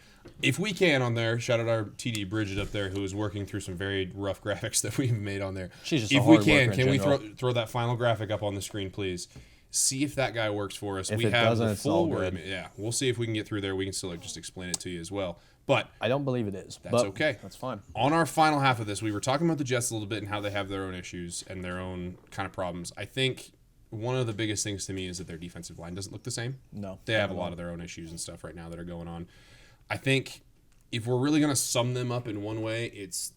If we can on there, shout out our TD Bridget up there who is working through some very rough graphics that we've made on there. She's just if a hard we can we general. throw that final graphic up on the screen, please? See if that guy works for us. If we it have doesn't, the it's full all word. good. Yeah, we'll see if we can get through there. We can still just explain it to you as well. But I don't believe it is. That's okay. That's fine. On our final half of this, we were talking about the Jets a little bit and how they have their own issues and their own kind of problems. I think one of the biggest things to me is that their defensive line doesn't look the same. No. They have a lot of their own issues and stuff right now that are going on. I think if we're really going to sum them up in one way, it's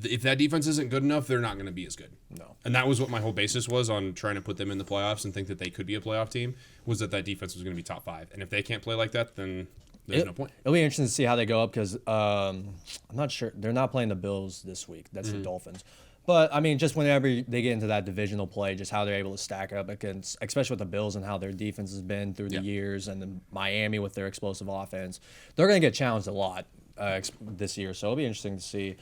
if that defense isn't good enough, they're not going to be as good. No. And that was what my whole basis was on trying to put them in the playoffs and think that they could be a playoff team, was that defense was going to be top 5. And if they can't play like that, then there's no point. It'll be interesting to see how they go up because I'm not sure. They're not playing the Bills this week. That's the Dolphins. But, I mean, just whenever they get into that divisional play, just how they're able to stack up against, especially with the Bills and how their defense has been through the years, and then Miami with their explosive offense, they're going to get challenged a lot this year. So it'll be interesting to see.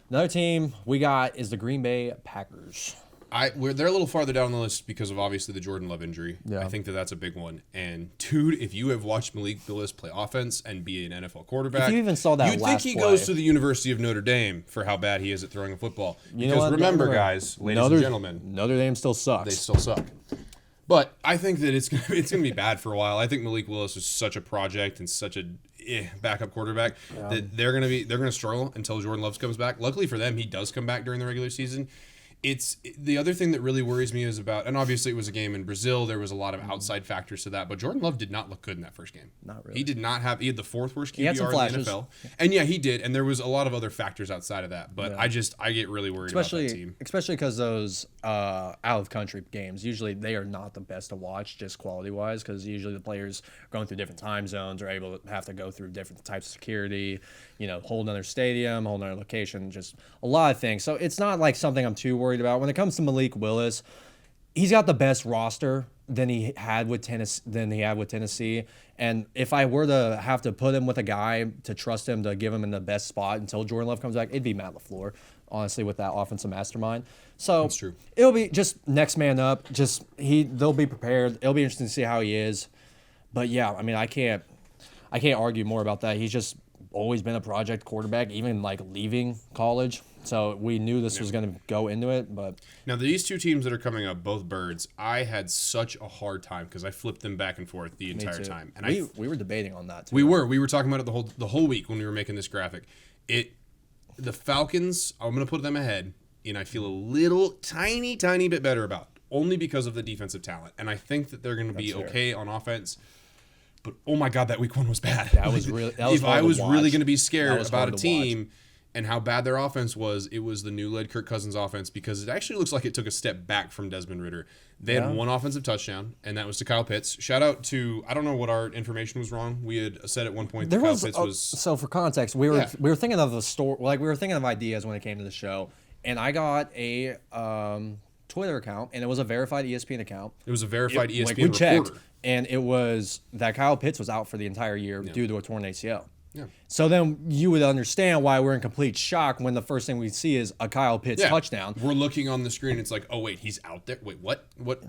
Another team we got is the Green Bay Packers. They're a little farther down the list because of obviously the Jordan Love injury. Yeah. I think that's a big one. And dude, if you have watched Malik Willis play offense and be an NFL quarterback, if you even saw that you'd last think he play, goes to the University of Notre Dame for how bad he is at throwing a football. You know because what? remember, guys, ladies and gentlemen, Notre Dame still sucks. They still suck. But I think that it's gonna be bad for a while. I think Malik Willis is such a project and such a backup quarterback that they're gonna struggle until Jordan Love comes back. Luckily for them, he does come back during the regular season. It's the other thing that really worries me is about, and obviously it was a game in Brazil. There was a lot of outside factors to that, but Jordan Love did not look good in that first game. Not really. He did not have. He had the 4th worst He had some QBR in the flashes. NFL, and yeah, he did. And there was a lot of other factors outside of that. But I get really worried about that team, especially because those out of country games usually they are not the best to watch, just quality wise, because usually the players are going through different time zones, are able to have to go through different types of security. Whole another stadium, whole another location, just a lot of things. So it's not like something I'm too worried about. When it comes to Malik Willis, he's got the best roster than he had with Tennessee. And if I were to have to put him with a guy to trust him to give him in the best spot until Jordan Love comes back, it'd be Matt LaFleur, honestly, with that offensive mastermind. So that's true. It'll be just next man up. They'll be prepared. It'll be interesting to see how he is. But yeah, I mean, I can't argue more about that. He's just always been a project quarterback, even like leaving college. So we knew this was going to go into it. But now these two teams that are coming up, both birds, I had such a hard time because I flipped them back and forth the entire time. And we were debating on that too. We were talking about it the whole week when we were making this graphic. The Falcons, I'm going to put them ahead, and I feel a little tiny bit better about, only because of the defensive talent. And I think that they're going to be okay on offense. But oh my God, that week 1 was bad. That was really. If I was really going to be scared about a team and how bad their offense was, it was the new led Kirk Cousins offense, because it actually looks like it took a step back from Desmond Ridder. They had one offensive touchdown, and that was to Kyle Pitts. Shout out to, I don't know what our information was wrong. We had said at one point that Kyle Pitts was. So for context, we were thinking of a story, like we were thinking of ideas when it came to the show, and I got a tweet Twitter account, and it was a verified ESPN account. It was a verified ESPN we checked, reporter. and it was that Kyle Pitts was out for the entire year due to a torn ACL. Yeah. So then you would understand why we're in complete shock when the first thing we see is a Kyle Pitts touchdown. We're looking on the screen. It's like, oh wait, he's out there. Wait,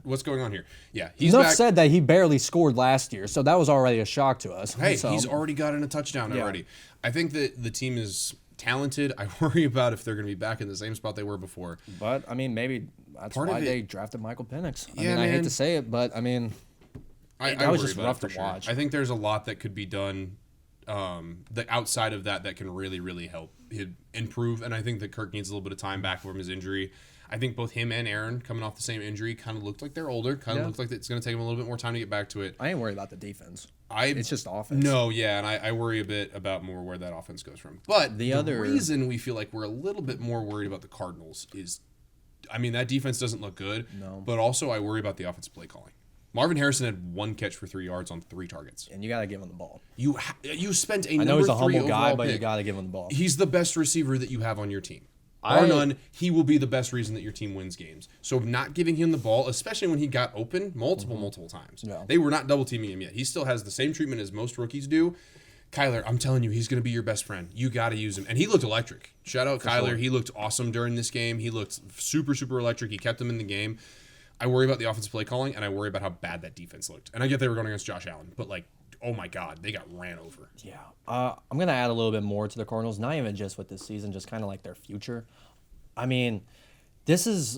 what's going on here? Yeah, he's Enough back. said that he barely scored last year, so that was already a shock to us. Hey, so, he's already gotten a touchdown already. I think that the team is talented. I worry about if they're going to be back in the same spot they were before. But I mean, maybe that's why they drafted Michael Penix. I hate to say it, but I mean, that was just rough to watch. I think there's a lot that could be done. That outside of that can really, really help him improve. And I think that Kirk needs a little bit of time back from his injury. I think both him and Aaron, coming off the same injury, kind of looked like they're older. Kind of looked like it's going to take them a little bit more time to get back to it. I ain't worried about the defense. It's just offense. No, yeah, and I worry a bit about more where that offense goes from. But the reason we feel like we're a little bit more worried about the Cardinals is, I mean, that defense doesn't look good. No. But also I worry about the offensive play calling. Marvin Harrison had 1 catch for 3 yards on 3 targets. And you got to give him the ball. You spent a I know number he's a 3 humble guy, overall but pick. you got to give him the ball. He's the best receiver that you have on your team. Bar none, he will be the best reason that your team wins games. So not giving him the ball, especially when he got open multiple times. Yeah. They were not double teaming him yet. He still has the same treatment as most rookies do. Kyler, I'm telling you, he's going to be your best friend. You got to use him. And he looked electric. Shout out Kyler. Sure. He looked awesome during this game. He looked super, super electric. He kept him in the game. I worry about the offensive play calling, and I worry about how bad that defense looked. And I get they were going against Josh Allen, but oh my God, they got ran over. Yeah. I'm going to add a little bit more to the Cardinals, not even just with this season, just kind of like their future. I mean, it's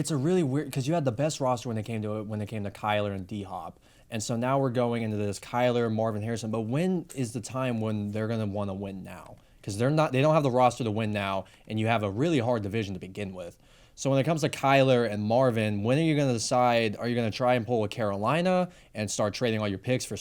a really weird, because you had the best roster when it came to Kyler and D-Hop. And so now we're going into this Kyler, Marvin Harrison. But when is the time when they're going to want to win now? Because they don't have the roster to win now, and you have a really hard division to begin with. So when it comes to Kyler and Marvin, when are you going to decide? Are you going to try and pull a Carolina and start trading all your picks for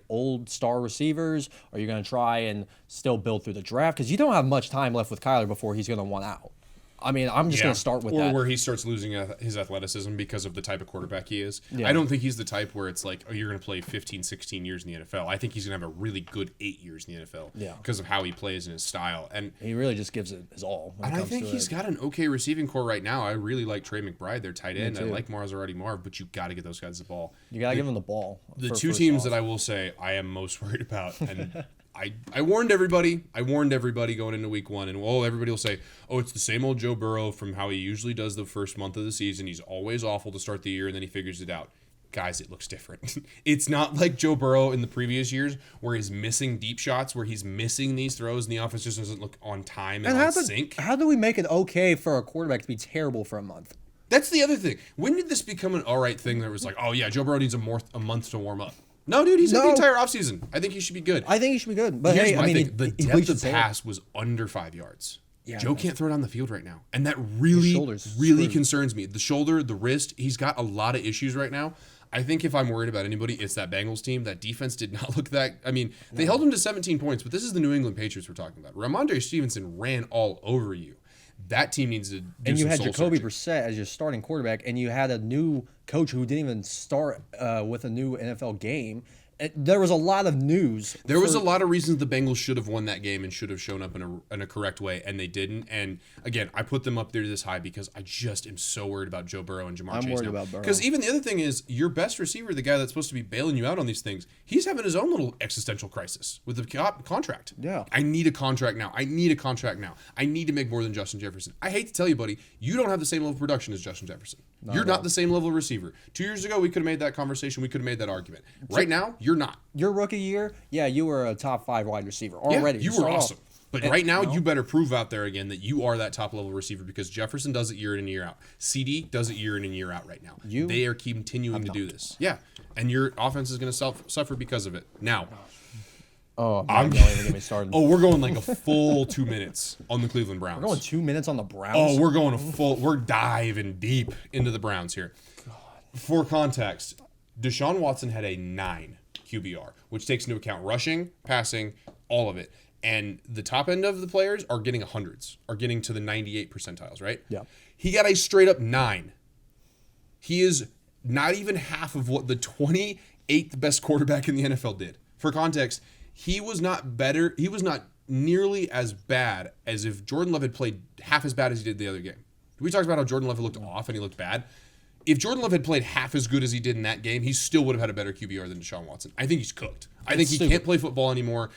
old star receivers? Or are you going to try and still build through the draft? Because you don't have much time left with Kyler before he's going to want out. I mean, I'm just going to start with that. Or where he starts losing his athleticism because of the type of quarterback he is. Yeah. I don't think he's the type where it's like, oh, you're going to play 15, 16 years in the NFL. I think he's going to have a really good 8 years in the NFL because of how he plays and his style. And he really just gives it his all. And I think he's got an okay receiving core right now. I really like Trey McBride, their tight end. I like Maserati Marv, but you got to get those guys the ball. You got to give them the ball. The two teams that I will say I am most worried about, and I warned everybody. I warned everybody going into week 1, and everybody will say, oh, it's the same old Joe Burrow from how he usually does the first month of the season. He's always awful to start the year, and then he figures it out. Guys, it looks different. It's not like Joe Burrow in the previous years where he's missing deep shots, where he's missing these throws, and the offense just doesn't look on time and on sync. How do we make it okay for a quarterback to be terrible for a month? That's the other thing. When did this become an all right thing that was like, oh, yeah, Joe Burrow needs a month to warm up? No, dude, he's got the entire offseason. I think he should be good. I think he should be good. But here's hey, my I mean, thing. The depth of pass was under 5 yards. Yeah, Joe can't throw down the field right now. And that really concerns me. The shoulder, the wrist, he's got a lot of issues right now. I think if I'm worried about anybody, it's that Bengals team. That defense did not look that. I mean, they held him to 17 points, but this is the New England Patriots we're talking about. Ramondre Stevenson ran all over you. That team needs to do And you some had soul Jacoby searching. Brissett as your starting quarterback, and you had a new coach who didn't even start with a new NFL game. There was a lot of news. There was a lot of reasons the Bengals should have won that game and should have shown up in a correct way, and they didn't. And again, I put them up there this high because I just am so worried about Joe Burrow and Jamar Chase now. I'm worried about Burrow. Because even the other thing is, your best receiver, the guy that's supposed to be bailing you out on these things, he's having his own little existential crisis with the contract. Yeah. I need a contract now. I need a contract now. I need to make more than Justin Jefferson. I hate to tell you, buddy, you don't have the same level of production as Justin Jefferson. You're not the same level of receiver. 2 years ago, we could have made that conversation. We could have made that argument. Right now, you're not. Your rookie year, you were a top 5 wide receiver already. Yeah, you were awesome. But right now, you better prove out there again that you are that top level receiver because Jefferson does it year in and year out. CD does it year in and year out right now. They are continuing to do this. Yeah. And your offense is going to suffer because of it. Now, don't even get me started. we're going like a full 2 minutes on the Cleveland Browns. We're going 2 minutes on the Browns? Oh, we're going we're diving deep into the Browns here. God. For context, Deshaun Watson had a 9 QBR, which takes into account rushing, passing, all of it. And the top end of the players are getting 100s, are getting to the 98 percentiles, right? Yeah. He got a straight up 9. He is not even half of what the 28th best quarterback in the NFL did. For context, he was not better. He was not nearly as bad as if Jordan Love had played half as bad as he did the other game. We talked about how Jordan Love had looked off and he looked bad. If Jordan Love had played half as good as he did in that game, he still would have had a better QBR than Deshaun Watson. I think he's cooked. I think he can't play football anymore.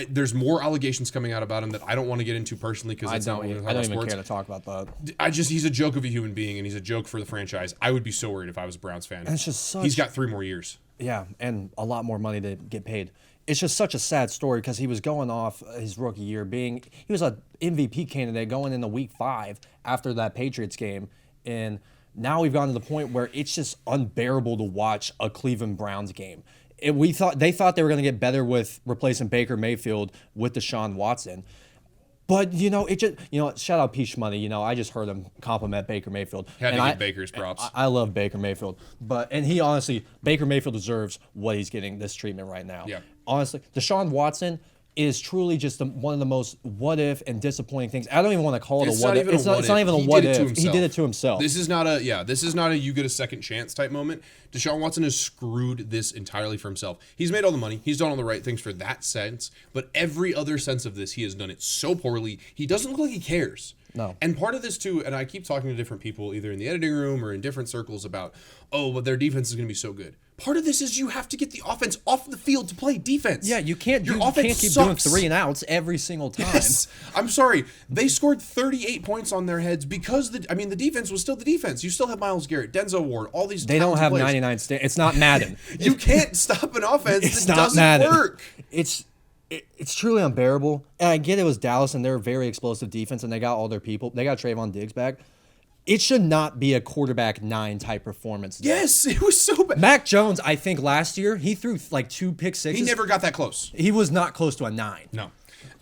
There's more allegations coming out about him that I don't want to get into personally because I don't even care to talk about that. He's a joke of a human being and he's a joke for the franchise. I would be so worried if I was a Browns fan. And it's just he's got 3 more years. Yeah, and a lot more money to get paid. It's just such a sad story because he was going off his rookie year he was a MVP candidate going into week 5 after that Patriots game, and now we've gotten to the point where it's just unbearable to watch a Cleveland Browns game. They thought they were going to get better with replacing Baker Mayfield with Deshaun Watson. But, shout out Peach Money. I just heard him compliment Baker Mayfield. Had to give Baker's props. I love Baker Mayfield. Baker Mayfield deserves what he's getting, this treatment right now. Yeah. Honestly, Deshaun Watson is truly just one of the most what if and disappointing things. I don't even want to call it a what if. It's not even a what if. He did it to himself. This is not a you get a second chance type moment. Deshaun Watson has screwed this entirely for himself. He's made all the money. He's done all the right things for that sense. But every other sense of this, he has done it so poorly. He doesn't look like he cares. No. And part of this too, and I keep talking to different people, either in the editing room or in different circles about, but their defense is going to be so good. Part of this is you have to get the offense off the field to play defense. Yeah, you can't keep doing 3 and outs every single time. Yes. I'm sorry. They scored 38 points on their heads because the defense was still the defense. You still have Myles Garrett, Denzel Ward, all these. They don't have players. 99 It's not Madden. You can't stop an offense it's that not doesn't Madden. work. It's truly unbearable. And I get it was Dallas and they're a very explosive defense and they got all their people. They got Trayvon Diggs back. It should not be a quarterback 9 type performance. Yes, it was so bad. Mac Jones, I think last year, he threw like 2 pick sixes. He never got that close. He was not close to a 9. No.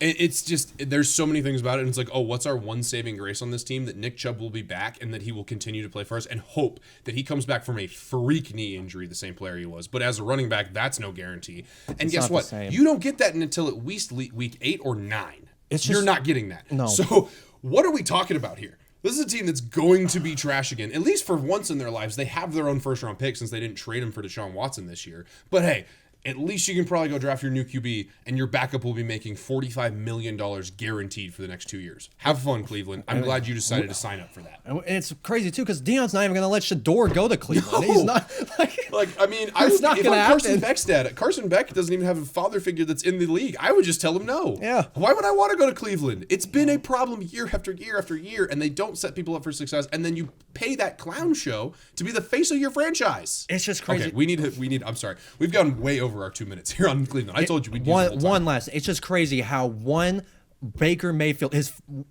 It's just, there's so many things about it. And it's like, what's our one saving grace on this team? That Nick Chubb will be back and that he will continue to play for us and hope that he comes back from a freak knee injury, the same player he was. But as a running back, that's no guarantee. And guess what? You don't get that until at least week 8 or 9. You're not getting that. No. So what are we talking about here? This is a team that's going to be trash again. At least for once in their lives, they have their own first-round pick since they didn't trade him for Deshaun Watson this year. But hey, at least you can probably go draft your new QB, and your backup will be making $45 million guaranteed for the next 2 years. Have fun, Cleveland. I'm glad you decided to sign up for that. And it's crazy, too, because Deion's not even going to let Shador go to Cleveland. No. He's not. Carson Beck's dad, Carson Beck doesn't even have a father figure that's in the league. I would just tell him no. Yeah. Why would I want to go to Cleveland? It's been a problem year after year after year, and they don't set people up for success, and then you pay that clown show to be the face of your franchise. It's just crazy. Okay, I'm sorry. We've gone way over our 2 minutes here on Cleveland. I told you we'd use one last. It's just crazy how Baker Mayfield,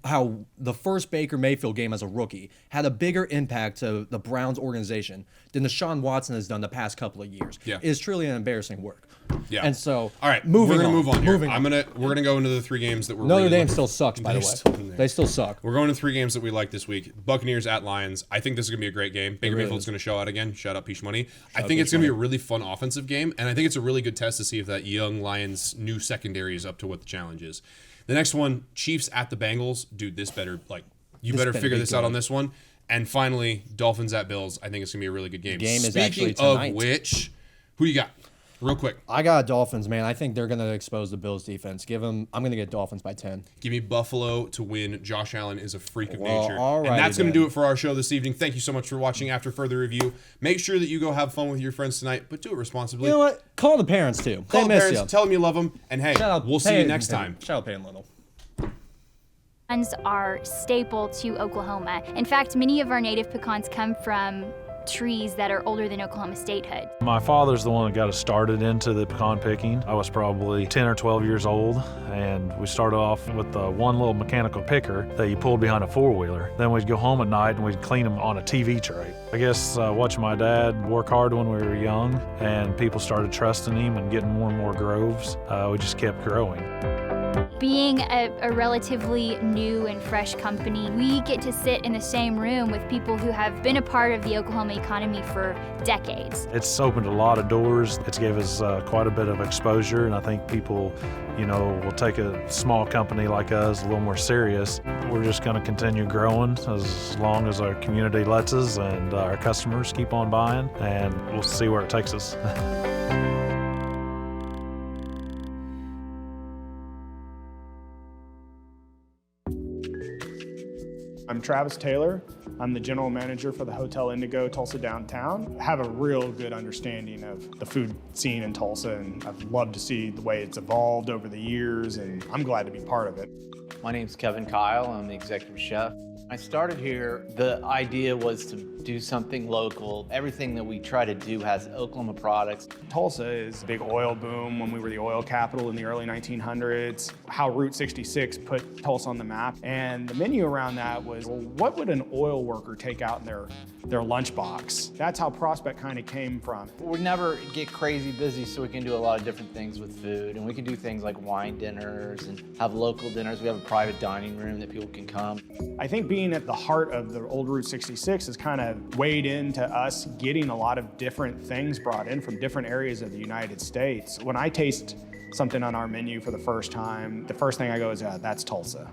how the first Baker Mayfield game as a rookie had a bigger impact to the Browns organization than Deshaun Watson has done the past couple of years. Yeah. It's truly an embarrassing work. Yeah. And so, all right, we're gonna move on here. We're gonna go into the 3 games that we're Notre really Dame still sucks, by the way. They still suck. We're going to 3 games that we like this week. Buccaneers at Lions. I think this is gonna be a great game. Baker Mayfield's gonna show out again. Shout out Peach Money. I think it's gonna be a really fun offensive game, and I think it's a really good test to see if that young Lions new secondary is up to what the challenge is. The next one, Chiefs at the Bengals. Dude, you better figure this out on this one. And finally, Dolphins at Bills. I think it's gonna be a really good game. The game is actually tonight. Speaking of which, who you got? Real quick. I got Dolphins, man. I think they're going to expose the Bills defense. I'm going to get Dolphins by 10. Give me Buffalo to win. Josh Allen is a freak of nature. And that's going to do it for our show this evening. Thank you so much for watching. After further review, make sure that you go have fun with your friends tonight, but do it responsibly. You know what? Call the parents, too. Call they the miss parents. you. Tell them you love them. And hey, we'll see you next time. Shout out Payne Little. Are staple to Oklahoma. In fact, many of our native pecans come from trees that are older than Oklahoma statehood. My father's the one that got us started into the pecan picking. I was probably 10 or 12 years old, and we started off with one little mechanical picker that you pulled behind a four-wheeler. Then we'd go home at night and we'd clean them on a TV tray. I guess watching my dad work hard when we were young, and people started trusting him and getting more and more groves, we just kept growing. Being a relatively new and fresh company, we get to sit in the same room with people who have been a part of the Oklahoma economy for decades. It's opened a lot of doors. It's gave us quite a bit of exposure, and I think people, will take a small company like us a little more serious. We're just going to continue growing as long as our community lets us and our customers keep on buying, and we'll see where it takes us. I'm I'm Travis Taylor. I'm the general manager for the Hotel Indigo Tulsa Downtown. I have a real good understanding of the food scene in Tulsa, and I've loved to see the way it's evolved over the years, and I'm glad to be part of it. My name's Kevin Kyle. I'm the executive chef. I started here, the idea was to do something local. Everything that we try to do has Oklahoma products. Tulsa is a big oil boom when we were the oil capital in the early 1900s. How Route 66 put Tulsa on the map. And the menu around that was, well, what would an oil worker take out in their lunchbox? That's how Prospect kind of came from. We never get crazy busy, so we can do a lot of different things with food. And we can do things like wine dinners and have local dinners. We have a private dining room that people can come. I think being at the heart of the old Route 66 has kind of weighed into us getting a lot of different things brought in from different areas of the United States. When I taste something on our menu for the first time, the first thing I go is, that's Tulsa.